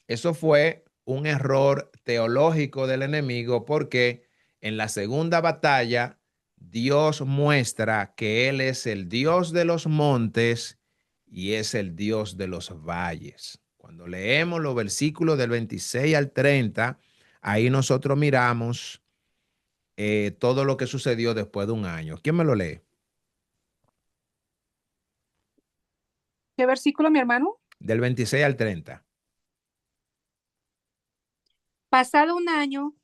eso fue un error teológico del enemigo porque en la segunda batalla Dios muestra que Él es el Dios de los montes y es el Dios de los valles. Cuando leemos los versículos del 26 al 30, ahí nosotros miramos todo lo que sucedió después de un año. ¿Quién me lo lee? ¿Qué versículo, mi hermano? Del 26 al 30. Pasado un año,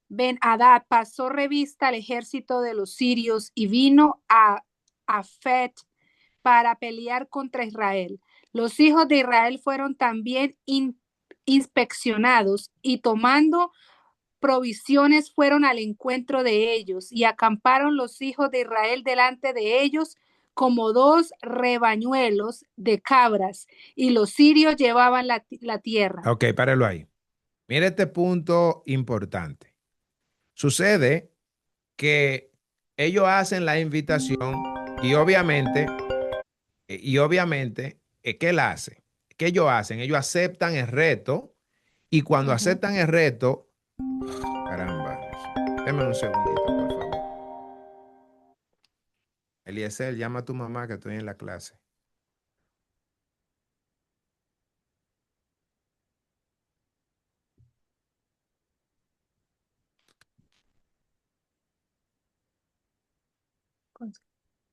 Ben-Hadad pasó revista al ejército de los sirios y vino a Afet para pelear contra Israel. Los hijos de Israel fueron también inspeccionados y tomando provisiones fueron al encuentro de ellos y acamparon los hijos de Israel delante de ellos como dos rebañuelos de cabras y los sirios llevaban la tierra. Ok, párelo ahí. Mire este punto importante. Sucede que ellos hacen la invitación y obviamente, ¿qué él hace? ¿Qué ellos hacen? Ellos aceptan el reto y cuando aceptan el reto, caramba, déme un segundito, por favor. Eliezer, llama a tu mamá que estoy en la clase.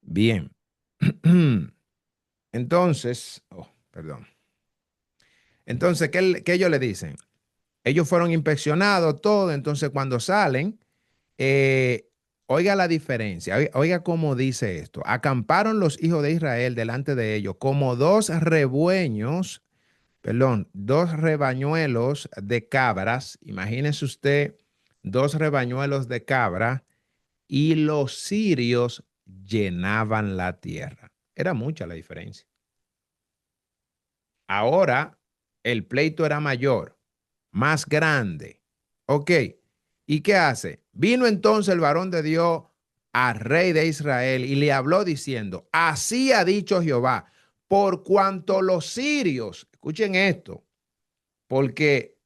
Bien. Entonces, perdón. Entonces, ¿qué ellos le dicen? Ellos fueron inspeccionados, todo. Entonces, cuando salen, eh, oiga la diferencia. Oiga cómo dice esto. Acamparon los hijos de Israel delante de ellos como dos rebañuelos de cabras. Imagínese usted dos rebañuelos de cabra y los sirios llenaban la tierra. Era mucha la diferencia. Ahora el pleito era mayor, más grande. Ok. ¿Y qué hace? Vino entonces el varón de Dios al rey de Israel y le habló diciendo, así ha dicho Jehová, por cuanto los sirios, escuchen esto, porque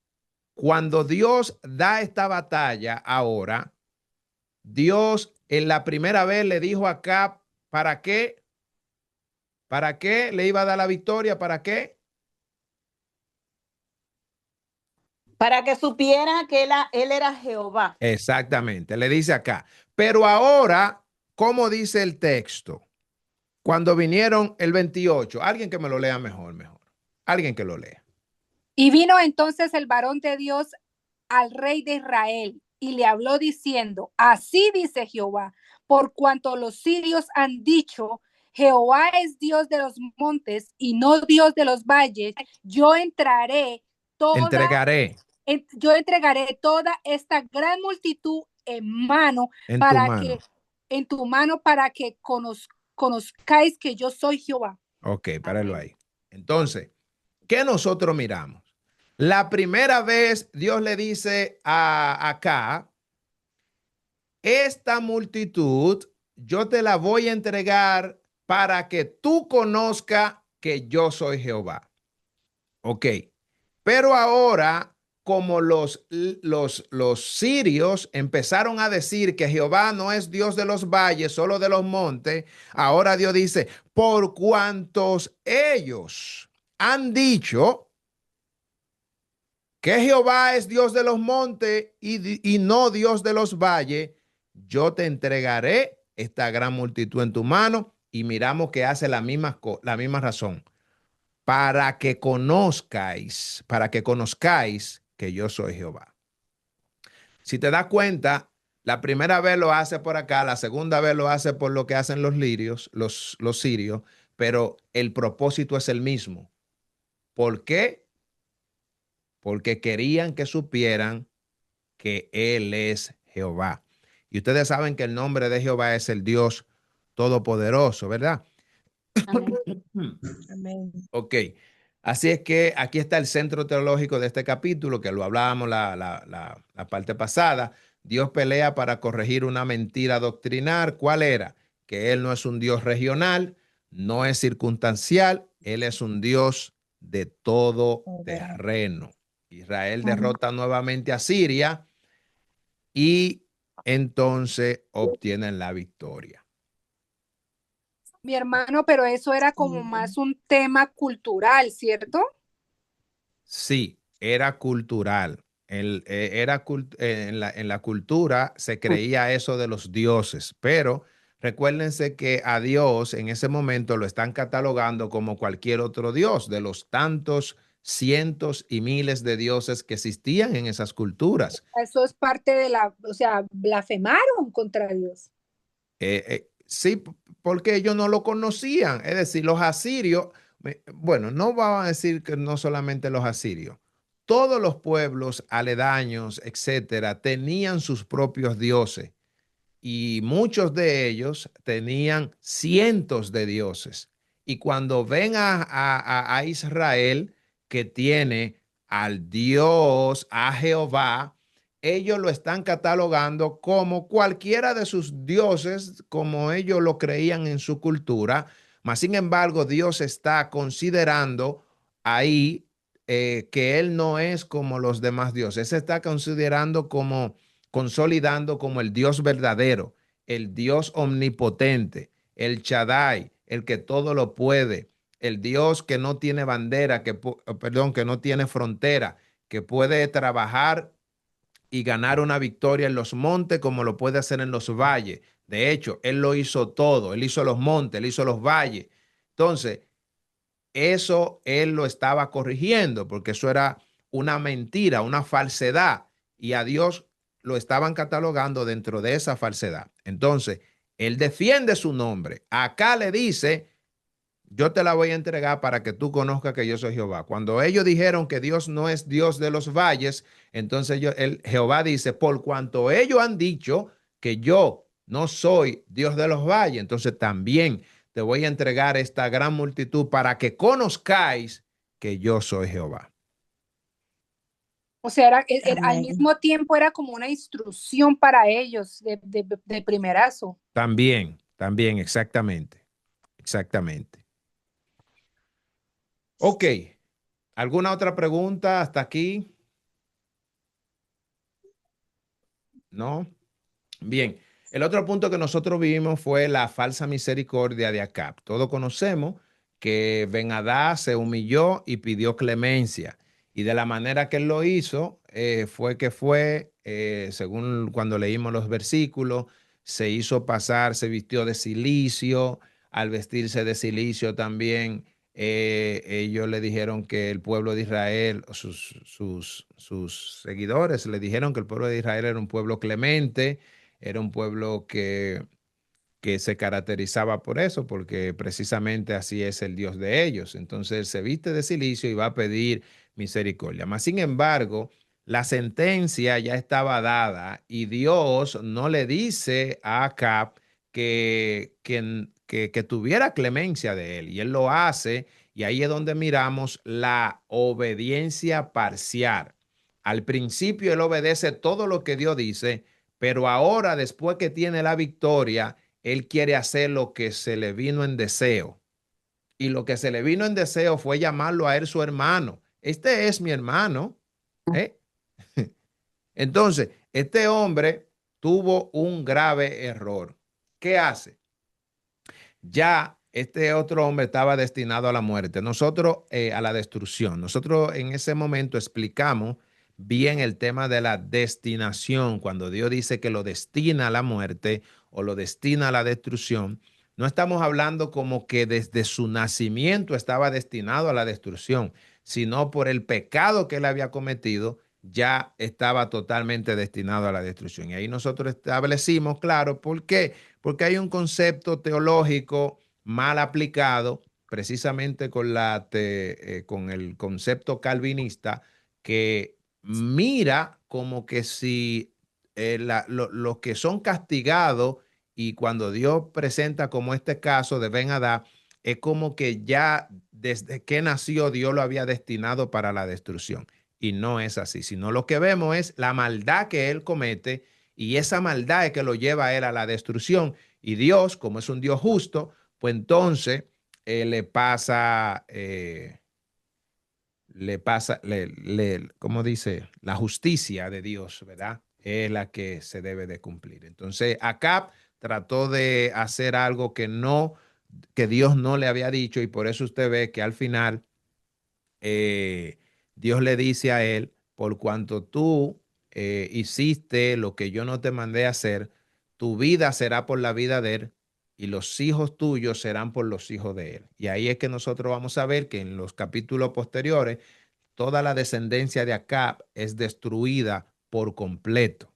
cuando Dios da esta batalla ahora, Dios en la primera vez le dijo acá, ¿para qué? ¿Para qué le iba a dar la victoria? ¿Para qué? Para que supiera que él era Jehová. Exactamente, le dice acá. Pero ahora, ¿cómo dice el texto? Cuando vinieron el 28, alguien que me lo lea mejor. Alguien que lo lea. Y vino entonces el varón de Dios al rey de Israel y le habló diciendo, así dice Jehová, por cuanto los sirios han dicho, Jehová es Dios de los montes y no Dios de los valles, yo entregaré toda esta gran multitud en tu mano para que conozcáis que yo soy Jehová. Ok, páralo ahí. Entonces, ¿qué nosotros miramos? La primera vez Dios le dice acá, esta multitud yo te la voy a entregar para que tú conozcas que yo soy Jehová. Ok, pero ahora, como los sirios empezaron a decir que Jehová no es Dios de los valles, solo de los montes, ahora Dios dice, por cuantos ellos han dicho que Jehová es Dios de los montes y no Dios de los valles, yo te entregaré esta gran multitud en tu mano. Y miramos que hace la misma razón para que conozcáis que yo soy Jehová. Si te das cuenta, la primera vez lo hace por acá, la segunda vez lo hace por lo que hacen los lirios, los sirios, pero el propósito es el mismo. ¿Por qué? Porque querían que supieran que Él es Jehová. Y ustedes saben que el nombre de Jehová es el Dios Todopoderoso, ¿verdad? Amén. Amén. Ok, así es que aquí está el centro teológico de este capítulo, que lo hablábamos la parte pasada. Dios pelea para corregir una mentira doctrinal. ¿Cuál era? Que Él no es un Dios regional, no es circunstancial, Él es un Dios de todo terreno. Israel derrota nuevamente a Siria y entonces obtienen la victoria. Mi hermano, pero eso era como más un tema cultural, ¿cierto? Sí, era cultural. En la cultura se creía eso de los dioses, pero recuérdense que a Dios en ese momento lo están catalogando como cualquier otro dios, de los tantos cientos y miles de dioses que existían en esas culturas. Eso es parte de o sea, blasfemaron contra Dios. Sí, porque ellos no lo conocían. Es decir, los asirios, bueno, no vamos a decir que no solamente los asirios, todos los pueblos aledaños, etcétera, tenían sus propios dioses y muchos de ellos tenían cientos de dioses. Y cuando ven a Israel, que tiene al Dios, a Jehová, ellos lo están catalogando como cualquiera de sus dioses, como ellos lo creían en su cultura. Mas, sin embargo, Dios está considerando ahí que Él no es como los demás dioses. Se está considerando como consolidando como el Dios verdadero, el Dios omnipotente, el Shaddai, el que todo lo puede, el Dios que no tiene bandera, perdón, que no tiene frontera, que puede trabajar y ganar una victoria en los montes como lo puede hacer en los valles. De hecho, Él lo hizo todo, Él hizo los montes, Él hizo los valles. Entonces, eso Él lo estaba corrigiendo porque eso era una mentira, una falsedad. Y a Dios lo estaban catalogando dentro de esa falsedad. Entonces, Él defiende su nombre. Acá le dice, yo te la voy a entregar para que tú conozcas que yo soy Jehová. Cuando ellos dijeron que Dios no es Dios de los valles, entonces Jehová dice, por cuanto ellos han dicho que yo no soy Dios de los valles, entonces también te voy a entregar esta gran multitud para que conozcáis que yo soy Jehová. O sea, al Amén. mismo tiempo era como una instrucción para ellos de primerazo. También, exactamente. Exactamente. Ok. ¿Alguna otra pregunta hasta aquí? ¿No? Bien. El otro punto que nosotros vimos fue la falsa misericordia de Acab. Todos conocemos que Ben-Hadad se humilló y pidió clemencia. Y de la manera que él lo hizo, según cuando leímos los versículos, se hizo pasar, se vistió de cilicio. Al vestirse de cilicio también, ellos le dijeron que el pueblo de Israel, sus seguidores le dijeron que el pueblo de Israel era un pueblo clemente, era un pueblo que se caracterizaba por eso, porque precisamente así es el Dios de ellos. Entonces él se viste de cilicio y va a pedir misericordia. Mas, sin embargo, la sentencia ya estaba dada y Dios no le dice a Acab que tuviera clemencia de él. Y él lo hace, y ahí es donde miramos la obediencia parcial. Al principio él obedece todo lo que Dios dice, Pero ahora, después que tiene la victoria, él quiere hacer lo que se le vino en deseo. Y lo que se le vino en deseo fue llamarlo a él su hermano. Este es mi hermano. ¿Eh? Entonces, este hombre tuvo un grave error. ¿Qué hace? Ya este otro hombre estaba destinado a la muerte, nosotros a la destrucción. Nosotros en ese momento explicamos bien el tema de la destinación, cuando Dios dice que lo destina a la muerte o lo destina a la destrucción. No estamos hablando como que desde su nacimiento estaba destinado a la destrucción, sino por el pecado que él había cometido, ya estaba totalmente destinado a la destrucción. Y ahí nosotros establecimos, claro, ¿por qué? Porque hay un concepto teológico mal aplicado precisamente con el concepto calvinista que mira como que si los que son castigados y cuando Dios presenta como este caso de Ben Hadad, es como que ya desde que nació Dios lo había destinado para la destrucción. Y no es así, sino lo que vemos es la maldad que él comete y esa maldad es que lo lleva a él a la destrucción. Y Dios, como es un Dios justo, pues entonces ¿cómo dice? La justicia de Dios, ¿verdad? Es la que se debe de cumplir. Entonces, Acab trató de hacer algo que Dios no le había dicho y por eso usted ve que al final eh, Dios le dice a él, por cuanto tú hiciste lo que yo no te mandé a hacer, tu vida será por la vida de él y los hijos tuyos serán por los hijos de él. Y ahí es que nosotros vamos a ver que en los capítulos posteriores, toda la descendencia de Acab es destruida por completo.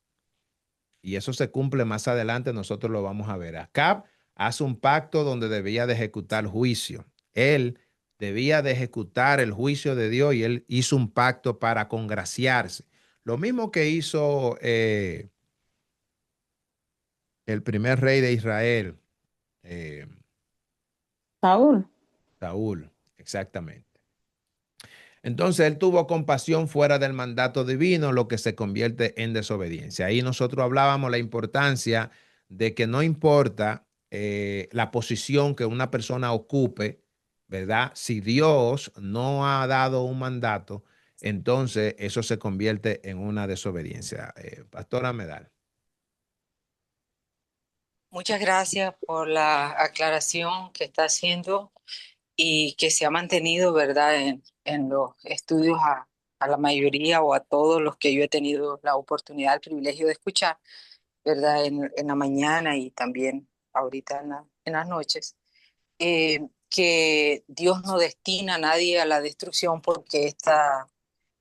Y eso se cumple más adelante, nosotros lo vamos a ver. Acab hace un pacto donde debía de ejecutar juicio. Él debía de ejecutar el juicio de Dios y él hizo un pacto para congraciarse. Lo mismo que hizo el primer rey de Israel, eh, Saúl. Saúl, exactamente. Entonces él tuvo compasión fuera del mandato divino, lo que se convierte en desobediencia. Ahí nosotros hablábamos la importancia de que no importa la posición que una persona ocupe, ¿verdad? Si Dios no ha dado un mandato, entonces eso se convierte en una desobediencia. Pastora Medal. Muchas gracias por la aclaración que está haciendo y que se ha mantenido, ¿verdad?, en los estudios a la mayoría o a todos los que yo he tenido la oportunidad, el privilegio de escuchar, ¿verdad?, en la mañana y también ahorita en las noches, que Dios no destina a nadie a la destrucción porque esta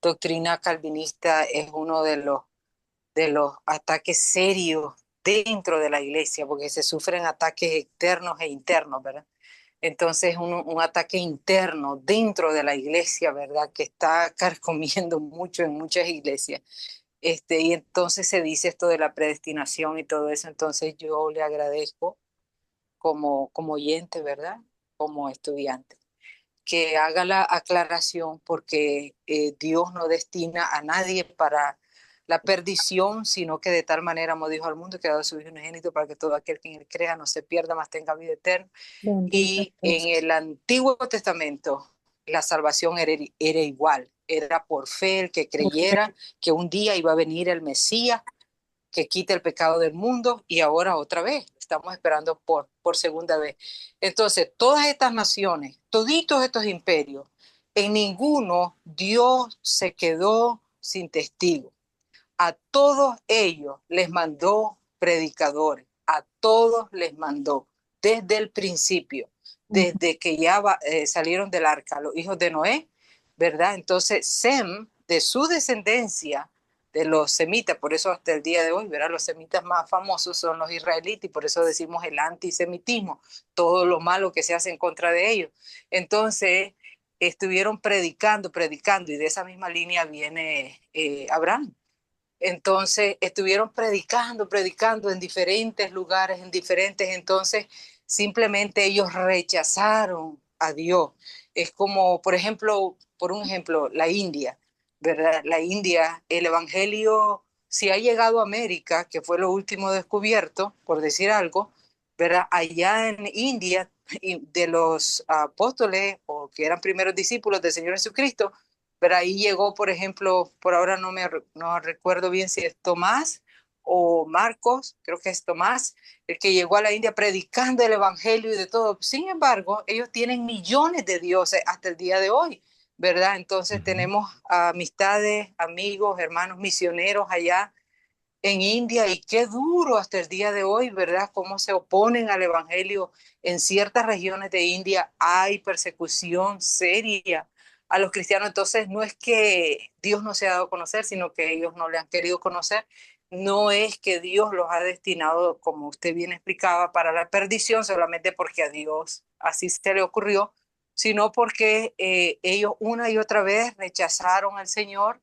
doctrina calvinista es uno de los ataques serios dentro de la iglesia, porque se sufren ataques externos e internos, ¿verdad? Entonces, un ataque interno dentro de la iglesia, ¿verdad? Que está carcomiendo mucho en muchas iglesias. Y entonces se dice esto de la predestinación y todo eso. Entonces, yo le agradezco como oyente, ¿verdad? Como estudiante, que haga la aclaración porque Dios no destina a nadie para la perdición, sino que de tal manera amó Dios al mundo que ha dado a su Hijo unigénito para que todo aquel que en él crea no se pierda, mas tenga vida eterna. Y en el Antiguo Testamento la salvación era igual, era por fe el que creyera que un día iba a venir el Mesías que quite el pecado del mundo y ahora otra vez, estamos esperando por segunda vez. Entonces, todas estas naciones, toditos estos imperios, en ninguno Dios se quedó sin testigo. A todos ellos les mandó predicadores, a todos les mandó desde el principio, desde que ya salieron del arca, los hijos de Noé, ¿verdad? Entonces, Sem, de su descendencia, de los semitas, por eso hasta el día de hoy, ¿verdad? Los semitas más famosos son los israelitas y por eso decimos el antisemitismo, todo lo malo que se hace en contra de ellos. Entonces, estuvieron predicando y de esa misma línea viene Abraham. Entonces estuvieron predicando en diferentes lugares, entonces simplemente ellos rechazaron a Dios. Es como, por ejemplo, la India, ¿verdad? La India, el evangelio si ha llegado a América, que fue lo último descubierto, por decir algo, ¿verdad? Allá en India, de los apóstoles o que eran primeros discípulos del Señor Jesucristo, pero ahí llegó, por ejemplo, por ahora no recuerdo bien si es Tomás o Marcos, creo que es Tomás, el que llegó a la India predicando el evangelio y de todo. Sin embargo, ellos tienen millones de dioses hasta el día de hoy, ¿verdad? Entonces tenemos amistades, amigos, hermanos misioneros allá en India, y qué duro hasta el día de hoy, ¿verdad? Cómo se oponen al evangelio. En ciertas regiones de India hay persecución seria a los cristianos. Entonces no es que Dios no se ha dado a conocer, sino que ellos no le han querido conocer. No es que Dios los ha destinado, como usted bien explicaba, para la perdición solamente porque a Dios así se le ocurrió, sino porque ellos una y otra vez rechazaron al Señor.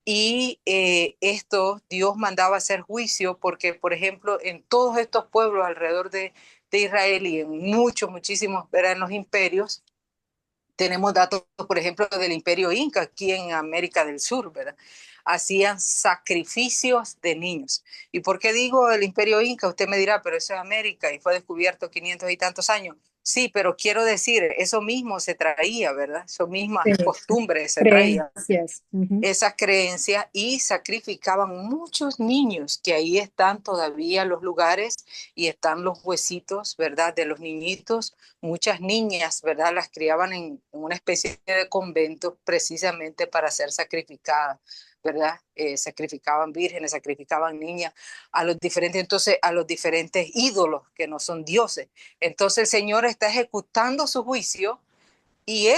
Y esto Dios mandaba hacer juicio porque, por ejemplo, en todos estos pueblos alrededor de Israel y en muchísimos, ¿verdad? En los imperios, tenemos datos, por ejemplo, del imperio Inca aquí en América del Sur, ¿verdad? Hacían sacrificios de niños. ¿Y por qué digo el imperio Inca? Usted me dirá, pero eso es América y fue descubierto 500 y tantos años. Sí, pero quiero decir, eso mismo se traía, ¿verdad? Esas mismas Sí, costumbres se traían, creencias. Ujú. esas creencias, y sacrificaban muchos niños, que ahí están todavía los lugares y están los huesitos, ¿verdad? De los niñitos. Muchas niñas, ¿verdad? Las criaban en una especie de convento precisamente para ser sacrificadas, ¿verdad? Sacrificaban vírgenes, sacrificaban niñas a los diferentes, entonces, a los diferentes ídolos que no son dioses. Entonces el Señor está ejecutando su juicio, y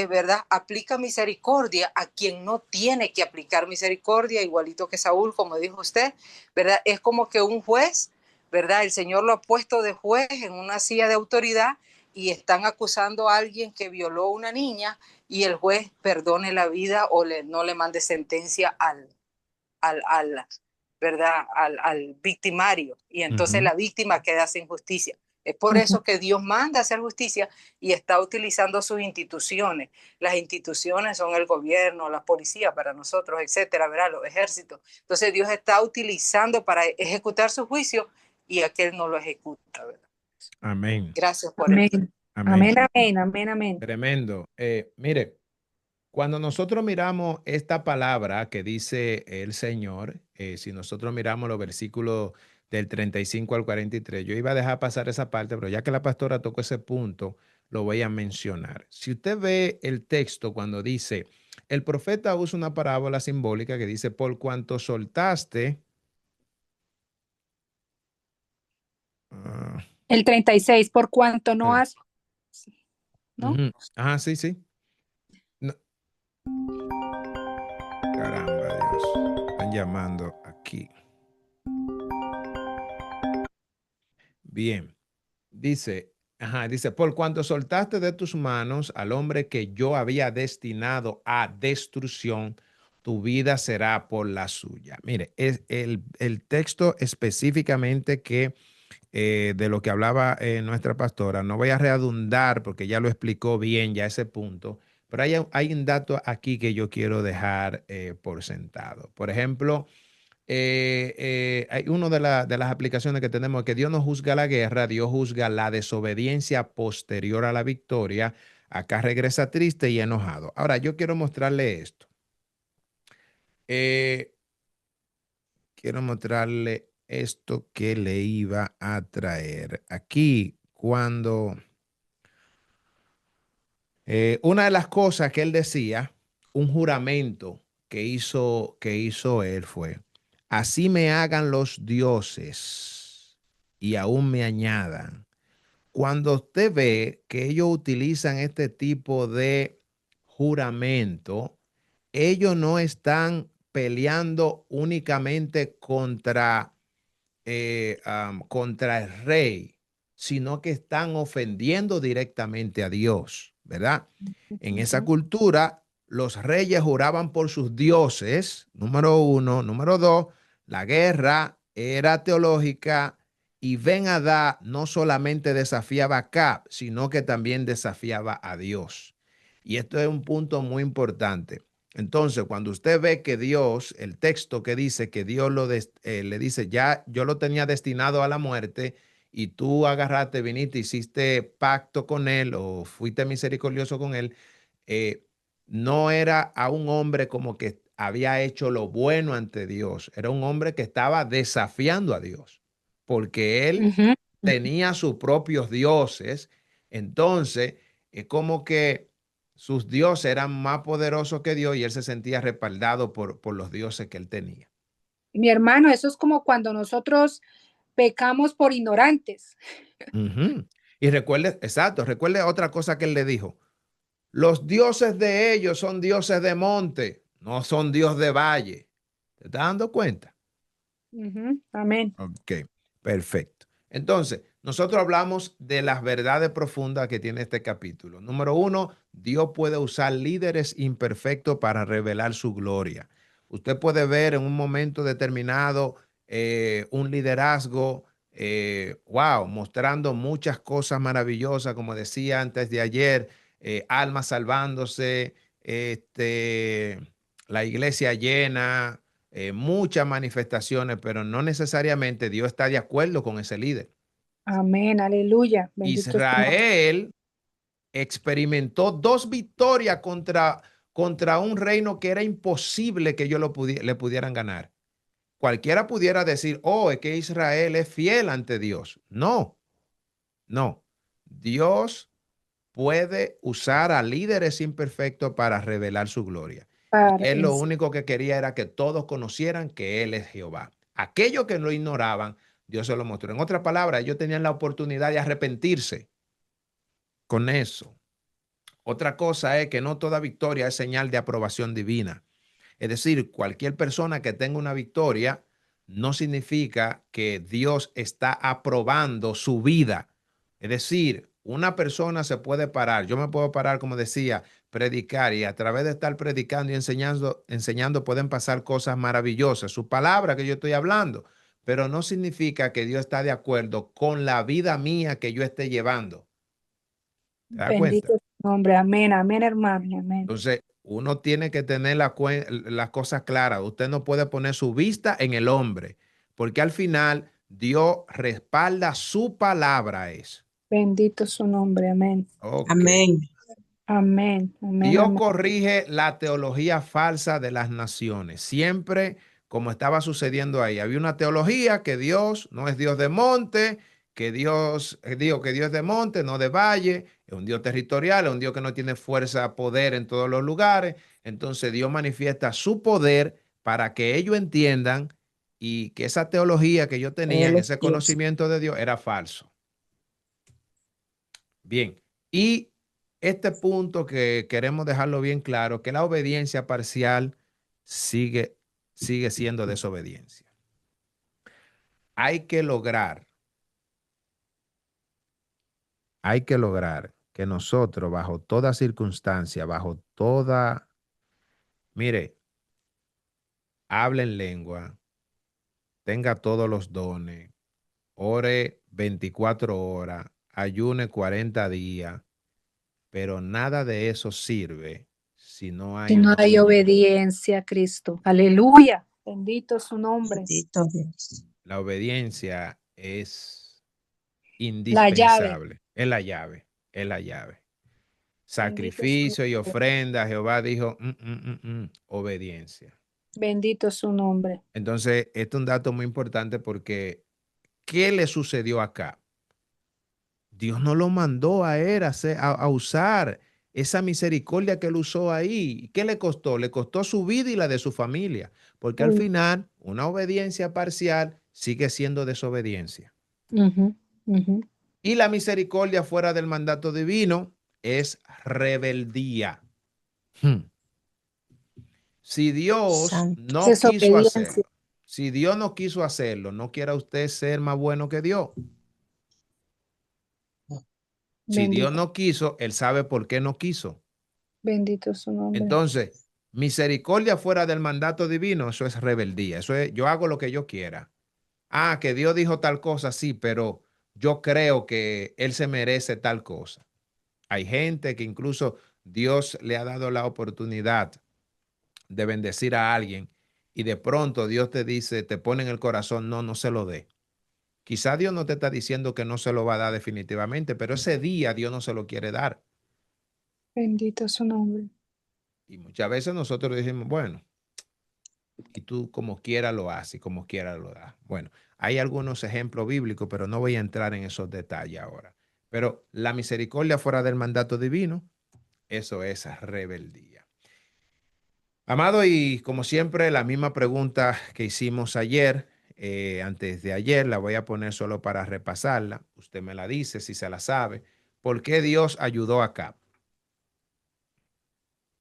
¿verdad? Aplica misericordia a quien no tiene que aplicar misericordia, igualito que Saúl, como dijo usted, ¿verdad? Es como que un juez, ¿verdad? El Señor lo ha puesto de juez en una silla de autoridad, y están acusando a alguien que violó a una niña, y el juez perdone la vida o no le mande sentencia al ¿verdad? Al victimario, y entonces la víctima queda sin justicia. Es por eso que Dios manda hacer justicia y está utilizando sus instituciones. Las instituciones son el gobierno, la policía para nosotros, etcétera, ¿verdad? Los ejércitos. Entonces Dios está utilizando para ejecutar su juicio, y aquel no lo ejecuta, ¿verdad? Amén. Gracias por el Amén. Amén. Amén, amén, amén, amén. Tremendo. Mire, cuando nosotros miramos esta palabra que dice el Señor, si nosotros miramos los versículos del 35 al 43, yo iba a dejar pasar esa parte, pero ya que la pastora tocó ese punto, lo voy a mencionar. Si usted ve el texto cuando dice, el profeta usa una parábola simbólica que dice, por cuanto soltaste, El 36, por cuanto no has, ¿no? Ajá, sí, sí. No. Caramba, Dios. Están llamando aquí. Bien. Dice, dice, por cuanto soltaste de tus manos al hombre que yo había destinado a destrucción, tu vida será por la suya. Mire, es el texto específicamente que de lo que hablaba nuestra pastora, no voy a redundar porque ya lo explicó bien ya ese punto, pero hay un dato aquí que yo quiero dejar por sentado. Por ejemplo, hay una de las aplicaciones que tenemos que Dios no juzga la guerra, Dios juzga la desobediencia posterior a la victoria. Acá regresa triste y enojado. Ahora, yo quiero mostrarle esto. Quiero mostrarle esto que le iba a traer. Aquí, cuando una de las cosas que él decía, un juramento que hizo él fue, así me hagan los dioses y aún me añadan. Cuando usted ve que ellos utilizan este tipo de juramento, ellos no están peleando únicamente contra el rey, sino que están ofendiendo directamente a Dios, ¿verdad? En esa cultura, los reyes juraban por sus dioses, número uno. Número dos, la guerra era teológica y Ben-Hadad no solamente desafiaba a Acab, sino que también desafiaba a Dios. Y esto es un punto muy importante. Entonces, cuando usted ve que Dios, el texto que dice que Dios le dice, ya yo lo tenía destinado a la muerte y tú agarraste, viniste, hiciste pacto con él o fuiste misericordioso con él, eh, no era a un hombre como que había hecho lo bueno ante Dios, era un hombre que estaba desafiando a Dios, porque él Ujú. tenía sus propios dioses. Entonces, es como que sus dioses eran más poderosos que Dios y él se sentía respaldado por los dioses que él tenía. Mi hermano, eso es como cuando nosotros pecamos por ignorantes. Ujú. Y recuerde, exacto, recuerde otra cosa que él le dijo. Los dioses de ellos son dioses de monte, no son dios de valle. ¿Te estás dando cuenta? Ujú. Amén. Ok, perfecto. Entonces, nosotros hablamos de las verdades profundas que tiene este capítulo. Número uno, Dios puede usar líderes imperfectos para revelar su gloria. Usted puede ver en un momento determinado un liderazgo, wow, mostrando muchas cosas maravillosas, como decía antes de ayer, almas salvándose, la iglesia llena, muchas manifestaciones, pero no necesariamente Dios está de acuerdo con ese líder. Amén. Aleluya. Bendito su nombre. Israel experimentó dos victorias contra un reino que era imposible que ellos le pudieran ganar. Cualquiera pudiera decir, oh, es que Israel es fiel ante Dios. No, no. Dios puede usar a líderes imperfectos para revelar su gloria. Y Para él lo eso. único que quería era que todos conocieran que Él es Jehová. Aquellos que lo ignoraban, Dios se lo mostró. En otras palabras, ellos tenían la oportunidad de arrepentirse con eso. Otra cosa es que no toda victoria es señal de aprobación divina. Es decir, cualquier persona que tenga una victoria no significa que Dios está aprobando su vida. Es decir, una persona se puede parar, yo me puedo parar, como decía, predicar y a través de estar predicando y enseñando pueden pasar cosas maravillosas. Su palabra que yo estoy hablando, pero no significa que Dios está de acuerdo con la vida mía que yo esté llevando. ¿Te das cuenta? Bendito su nombre. Amén. Amén, hermano. Amén. Entonces, uno tiene que tener las cosas claras. Usted no puede poner su vista en el hombre, porque al final Dios respalda su palabra a eso. Bendito su nombre. Amén. Ok. Amén. Amén. Amén. Dios Amén. corrige la teología falsa de las naciones. Siempre, como estaba sucediendo ahí, había una teología que Dios no es Dios de monte, que Dios, digo, que Dios es de monte, no de valle, es un Dios territorial, es un Dios que no tiene fuerza, poder en todos los lugares. Entonces Dios manifiesta su poder para que ellos entiendan y que esa teología que ellos Todos tenían, los ese dioses. conocimiento de Dios, era falso. Bien, y este punto que queremos dejarlo bien claro, que la obediencia parcial sigue, sigue siendo desobediencia. Hay que lograr, hay que lograr que nosotros, bajo toda circunstancia, bajo toda, mire, hable en lengua, tenga todos los dones, ore 24 horas, ayune 40 días, pero nada de eso sirve si no Si hay no una hay obediencia. obediencia a Cristo. Aleluya. Bendito su nombre. Bendito Dios. La obediencia es La llave. indispensable, es la llave, es la llave. Bendito su Sacrificio y nombre. ofrenda, Jehová dijo, obediencia. Bendito su nombre. Entonces, este es un dato muy importante porque, ¿qué le sucedió acá? Dios no lo mandó a él a usar esa misericordia que él usó ahí. ¿Qué le costó? Le costó su vida y la de su familia, porque al Mm. final una obediencia parcial sigue siendo desobediencia. Ujú, ujú. Y la misericordia fuera del mandato divino es rebeldía. Hmm. Si Dios Santo. no quiso Desobediencia. hacerlo, si Dios no quiso hacerlo, no quiera usted ser más bueno que Dios. Si Dios Bendito, no quiso, Él sabe por qué no quiso. bendito su nombre. Entonces, misericordia fuera del mandato divino, eso es rebeldía. Eso es, yo hago lo que yo quiera. Ah, que Dios dijo tal cosa, sí, pero yo creo que Él se merece tal cosa. Hay gente que incluso Dios le ha dado la oportunidad de bendecir a alguien y de pronto Dios te dice, te pone en el corazón, no, no se lo dé. Quizá Dios no te está diciendo que no se lo va a dar definitivamente, pero ese día Dios no se lo quiere dar. Bendito su nombre. Y muchas veces nosotros decimos, bueno, y tú como quiera lo haces y como quiera lo das. Bueno, hay algunos ejemplos bíblicos, pero no voy a entrar en esos detalles ahora. Pero la misericordia fuera del mandato divino, eso es rebeldía. Amado, y como siempre, la misma pregunta que hicimos ayer, antes de ayer, la voy a poner solo para repasarla. Usted me la dice si se la sabe. ¿Por qué Dios ayudó a Acab?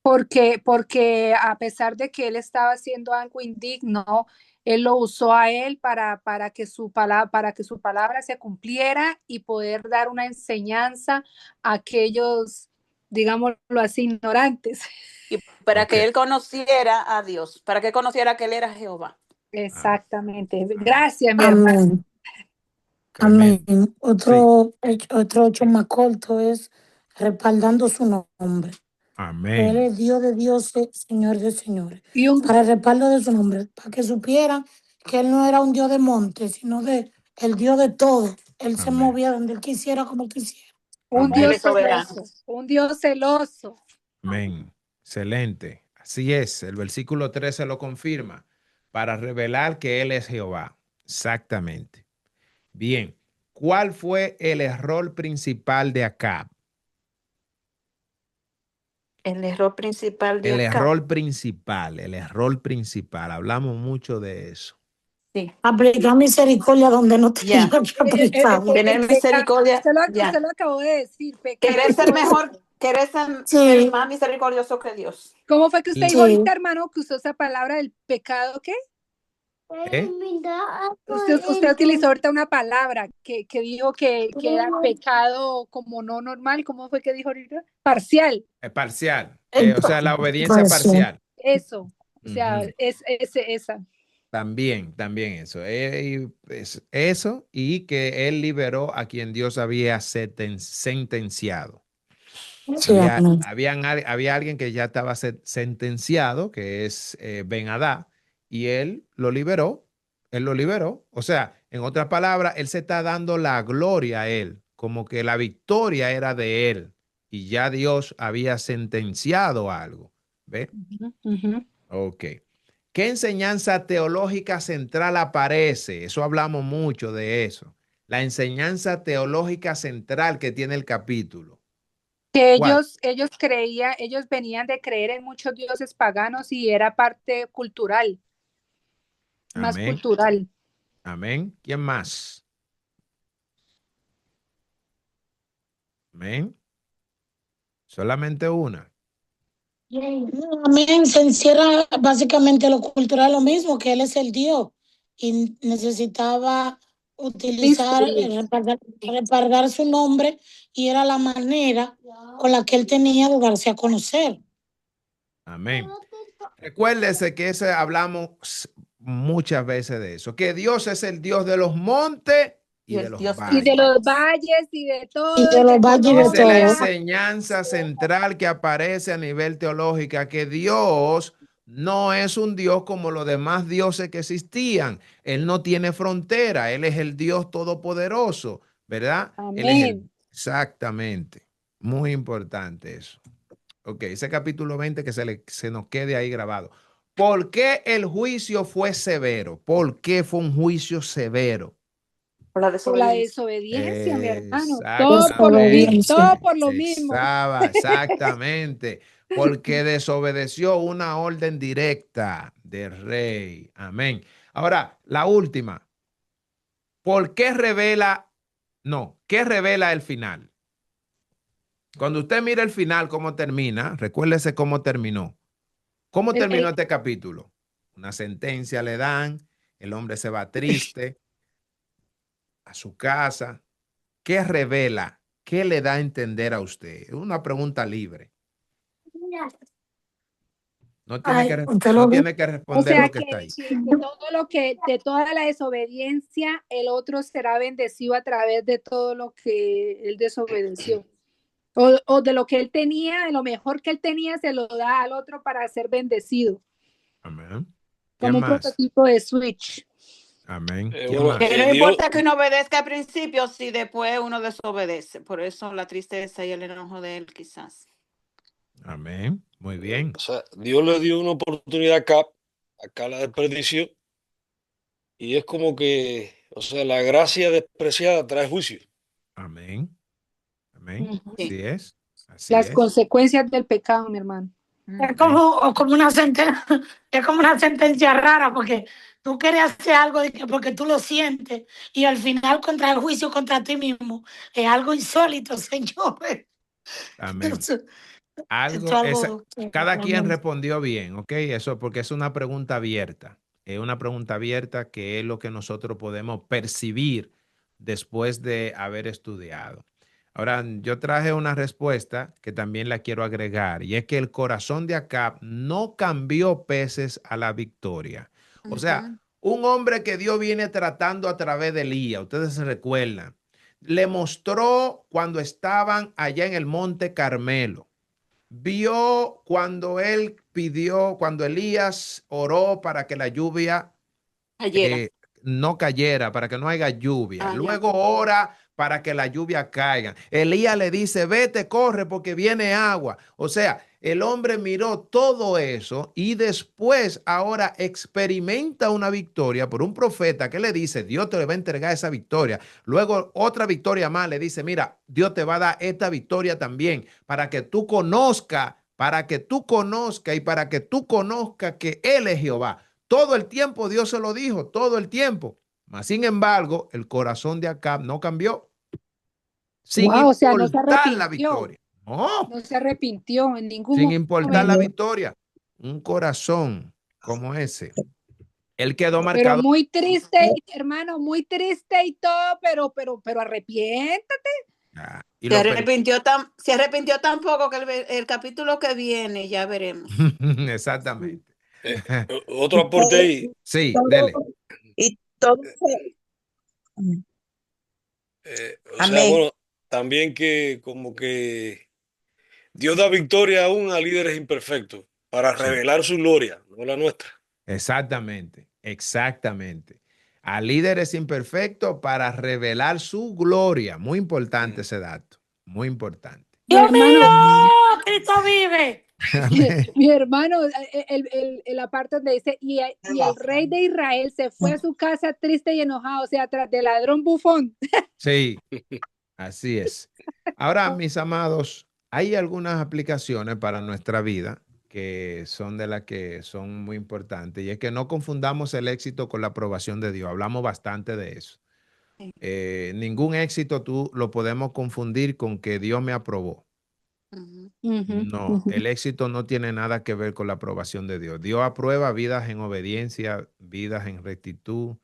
Porque a pesar de que él estaba haciendo algo indigno, él lo usó a él para que su palabra se cumpliera y poder dar una enseñanza a aquellos, digámoslo así, ignorantes. Y para Ok. que él conociera a Dios, para que conociera que él era Jehová. Exactamente. Amén. Gracias, mi hermano. Amén. Tremendo. Amén. Sí. Otro hecho más corto es respaldando su nombre. Él Amén. es Dios de dioses, Señor de señores. Y un, Para el respaldo de su nombre, para que supieran que él no era un Dios de monte, sino el Dios de todo. Él se Amén. movía donde él quisiera, como él quisiera. un Amén. Él Dios es soberano. celoso, un Dios celoso. Amén. Excelente. Así es. El versículo 13 lo confirma. Para revelar que Él es Jehová. Exactamente. Bien. ¿Cuál fue el error principal de Acab? El error principal de El Acab. error principal, el error principal. Hablamos mucho de eso. Sí. Aplicar misericordia donde no tenía Ya. que aplicarla. Tener misericordia. Usted Ya. lo acabó de decir, Querer ser pecado. mejor, querer ser Sí, más misericordioso que Dios. ¿Cómo fue que usted dijo sí. ahorita, hermano, que usó esa palabra del pecado? ¿Qué? ¿Eh? Usted utilizó ahorita una palabra que dijo que era pecado como no normal. ¿Cómo fue que dijo ahorita? Parcial. Parcial. Eh, O sea, la obediencia pues, sí. parcial. Eso. O sea, Ujú. esa. También eso. Eso y que él liberó a quien Dios había sentenciado. Sí, amén. Había alguien que ya estaba sentenciado, que es Ben-Hadad, y él lo liberó. Él lo liberó. O sea, en otras palabras, él se está dando la gloria a él, como que la victoria era de él, y ya Dios había sentenciado algo. ¿Ve? Ok. ¿Qué enseñanza teológica central aparece? Eso hablamos mucho de eso. La enseñanza teológica central que tiene el capítulo. Que ¿Cuál? ellos creían, ellos venían de creer en muchos dioses paganos y era parte cultural, más Amén. cultural. Amén. ¿Quién más? Amén. Solamente una. Amén. Se encierra básicamente lo cultural, lo mismo, que él es el Dios y necesitaba utilizar, respaldar su nombre y era la manera con la que él tenía de darse a conocer. Amén. Recuérdese que hablamos muchas veces de eso, que Dios es el Dios de los montes y de los Y valles. de los valles y de todo. Y de los valles y de Esa es la todo. enseñanza central que aparece a nivel teológica, que Dios no es un Dios como los demás dioses que existían. Él no tiene frontera, Él es el Dios todopoderoso, ¿verdad? Él es Amén. Exactamente. Muy importante eso. Ok, ese capítulo 20 que se nos quede ahí grabado. ¿Por qué el juicio fue severo? ¿Por qué fue un juicio severo? Por la Por la desobediencia. desobediencia, mi hermano. Todo por lo mismo. Exactamente. Todo por lo mismo. Exactamente. Porque desobedeció una orden directa del rey. Amén. Ahora, la última. ¿Por qué revela? No, ¿qué revela el final? Cuando usted mira el final, cómo termina, recuérdese cómo terminó. ¿Cómo terminó este capítulo? Una sentencia le dan, el hombre se va triste a su casa. ¿Qué revela? ¿Qué le da a entender a usted? Es una pregunta libre. No tiene Ay, que, usted no lo ve. tiene que O responder sea lo que está ahí. que todo lo que, de toda la desobediencia, el otro será bendecido a través de todo lo que él desobedeció. O de lo que él tenía, de lo mejor que él tenía, se lo da al otro para ser bendecido. Amén. ¿Quién como un más? prototipo de Switch. Amén. ¿Quién Bueno, más? Que no Dios, importa que uno obedezca al principio si después uno desobedece. Por eso la tristeza y el enojo de él quizás. Amén. Muy bien. o sea, Dios le dio una oportunidad acá la desperdició, y es como que, o sea, la gracia despreciada trae juicio. Amén. Amén. Ujú. Así es. Así Las es. consecuencias del pecado, mi hermano. Es Amén. como una sentencia, es como una sentencia rara, porque tú quieres hacer algo porque tú lo sientes y al final contra el juicio contra ti mismo es algo insólito, señores. Amén. Eso, eso es Algo, algo cada quien tremendo. respondió bien, ¿ok? Eso porque es una pregunta abierta. Es una pregunta abierta que es lo que nosotros podemos percibir después de haber estudiado. Ahora, yo traje una respuesta que también la quiero agregar, y es que el corazón de Acab no cambió peces a la victoria. O sea, un hombre que Dios viene tratando a través de Elías, ustedes se recuerdan, le mostró cuando estaban allá en el monte Carmelo. Vio cuando él pidió, cuando Elías oró para que la lluvia Ayer. no cayera, para que no haya lluvia. Ajá. Luego ora para que la lluvia caiga. Elías le dice, vete, corre porque viene agua. O sea, el hombre miró todo eso y después ahora experimenta una victoria por un profeta que le dice, Dios te le va a entregar esa victoria. Luego otra victoria más le dice, mira, Dios te va a dar esta victoria también para que tú conozcas, y para que tú conozcas que Él es Jehová. Todo el tiempo Dios se lo dijo, todo el tiempo. Mas, sin embargo, el corazón de Acab no cambió, sin Wow, o sea, no se importar la arrepintió. victoria. No, No se arrepintió en sin ningún importar la momento. victoria. Un corazón como ese, él quedó Pero marcado. muy triste, hermano, muy triste y todo, pero arrepiéntate. Y lo per- Se arrepintió tan poco que el capítulo que viene ya veremos. Exactamente. Eh, Otro Y aporte todo, ahí, Sí, todo, dele. y todo o sea, amén. bueno, también que como que Dios da victoria aún a líderes imperfectos para Sí, revelar su gloria, no la nuestra. exactamente, exactamente. A líderes imperfectos para revelar su gloria. Muy importante Mm. ese dato. Muy importante. Mi Dios mío, hermano, Cristo vive. Amén. mi hermano, la parte donde dice, y el rey de Israel se fue a su casa triste y enojado, o sea, tras del ladrón bufón. Sí, así es. Ahora, mis amados, hay algunas aplicaciones para nuestra vida que son de las que son muy importantes, y es que no confundamos el éxito con la aprobación de Dios. Hablamos bastante de eso. Ningún éxito tú lo podemos confundir con que Dios me aprobó. Ujú. Ujú, No, ujú. el éxito no tiene nada que ver con la aprobación de Dios. Dios aprueba vidas en obediencia, vidas en rectitud.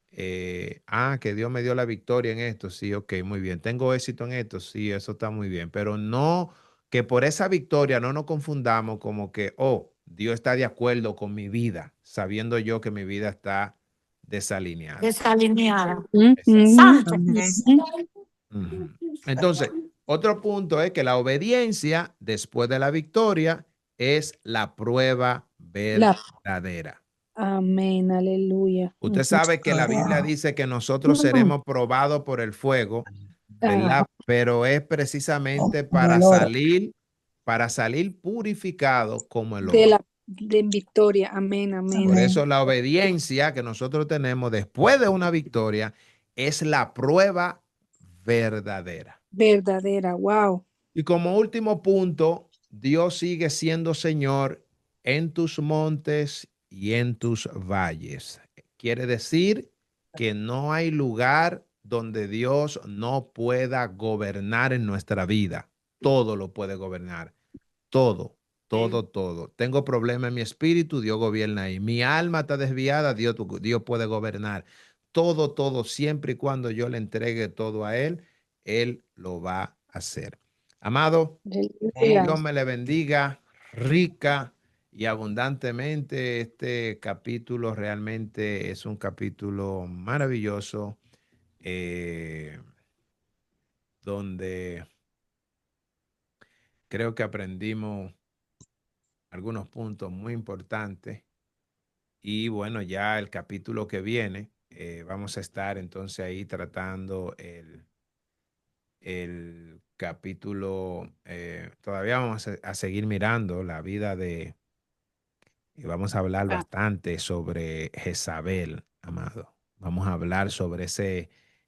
Que Dios me dio la victoria en esto, sí, ok, muy bien. Tengo éxito en esto, sí, eso está muy bien. Pero no, que por esa victoria no nos confundamos como que, oh, Dios está de acuerdo con mi vida, sabiendo yo que mi vida está desalineada. Desalineada. Exacto. Santo. Amén. Ujú. Entonces, otro punto es que la obediencia después de la victoria es la prueba La, verdadera. amén, aleluya. Usted Ujú. sabe que la Biblia dice que nosotros Mm. seremos probados por el fuego, Ajá, ¿verdad? Pero es precisamente Como el oro. para salir purificado como el de oro. la de victoria, amén, amén. Por Amén. eso la obediencia que nosotros tenemos después de una victoria es la prueba verdadera. Verdadera, wow. Y como último punto, Dios sigue siendo Señor en tus montes y en tus valles. Quiere decir que no hay lugar donde Dios no pueda gobernar en nuestra vida. Todo lo puede gobernar. Todo, todo, todo. Tengo problema en mi espíritu, Dios gobierna ahí. Mi alma está desviada, Dios puede gobernar. Todo, todo, siempre y cuando yo le entregue todo a Él lo va a hacer. Amado, Aleluya. Dios me le bendiga rica y abundantemente. Este capítulo realmente es un capítulo maravilloso, eh, donde creo que aprendimos algunos puntos muy importantes Y bueno, ya el capítulo que viene, vamos a estar entonces ahí tratando el capítulo, todavía vamos a seguir mirando la vida y vamos a hablar Ah, bastante sobre Jezabel, amado. Vamos a hablar sobre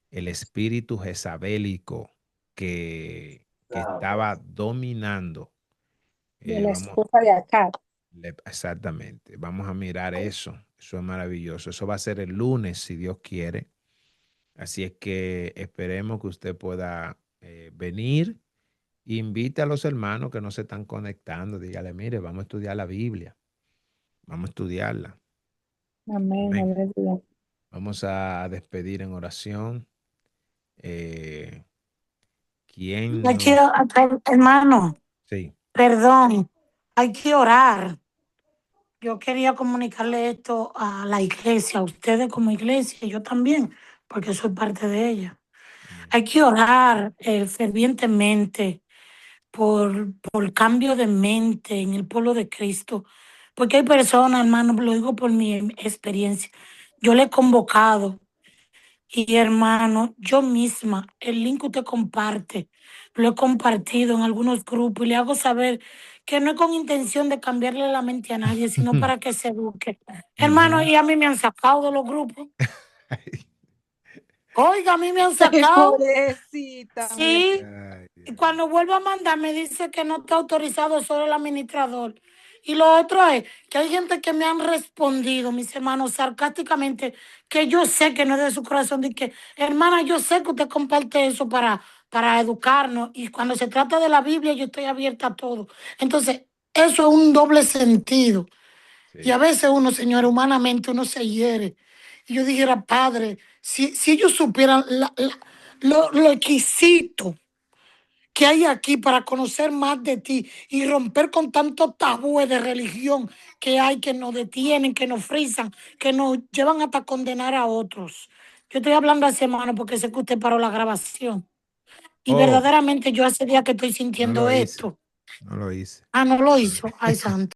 el espíritu jezabélico que estaba dominando. de la Vamos, esposa de Acab. exactamente, vamos a mirar eso. Eso es maravilloso. Eso va a ser el lunes, si Dios quiere. Así es que esperemos que usted pueda venir. Invite a los hermanos que no se están conectando. Dígale, mire, vamos a estudiar la Biblia. Vamos a estudiarla. Amén, Amén. aleluya. Vamos a despedir en oración. Eh, ¿Quién Hay que, no? hermano, Sí. perdón, hay que orar. Yo quería comunicarle esto a la iglesia, a ustedes como iglesia, y yo también, porque soy parte de ella. Amén. Hay que orar fervientemente por cambio de mente en el pueblo de Cristo, porque hay personas, hermano, lo digo por mi experiencia, yo le he convocado y hermano, yo misma, el link que usted comparte, lo he compartido en algunos grupos y le hago saber que no es con intención de cambiarle la mente a nadie, sino para que se eduque. Hermano, Ujú. y a mí me han sacado de los grupos. Ay, Oiga, a mí me han Ay, sacado. pobrecita, mira. Sí. ay, Y Dios. cuando vuelvo a mandar, me dice que no está autorizado solo el administrador. Y lo otro es que hay gente que me han respondido, mis hermanos, sarcásticamente, que yo sé que no es de su corazón, de que, hermana, yo sé que usted comparte eso para educarnos. Y cuando se trata de la Biblia, yo estoy abierta a todo. Entonces, eso es un doble sentido. Y a Sí. veces uno, señor, humanamente uno se hiere. Y yo dijera, Padre, si ellos supieran lo exquisito que hay aquí para conocer más de ti y romper con tantos tabúes de religión que hay, que nos detienen, que nos frisan, que nos llevan hasta condenar a otros. Yo estoy hablando así, hermano, porque sé que usted paró la grabación. Y Oh, verdaderamente yo hace días que estoy no sintiendo lo hice. esto. No lo hice. Ah, no lo hizo. Ay, santo.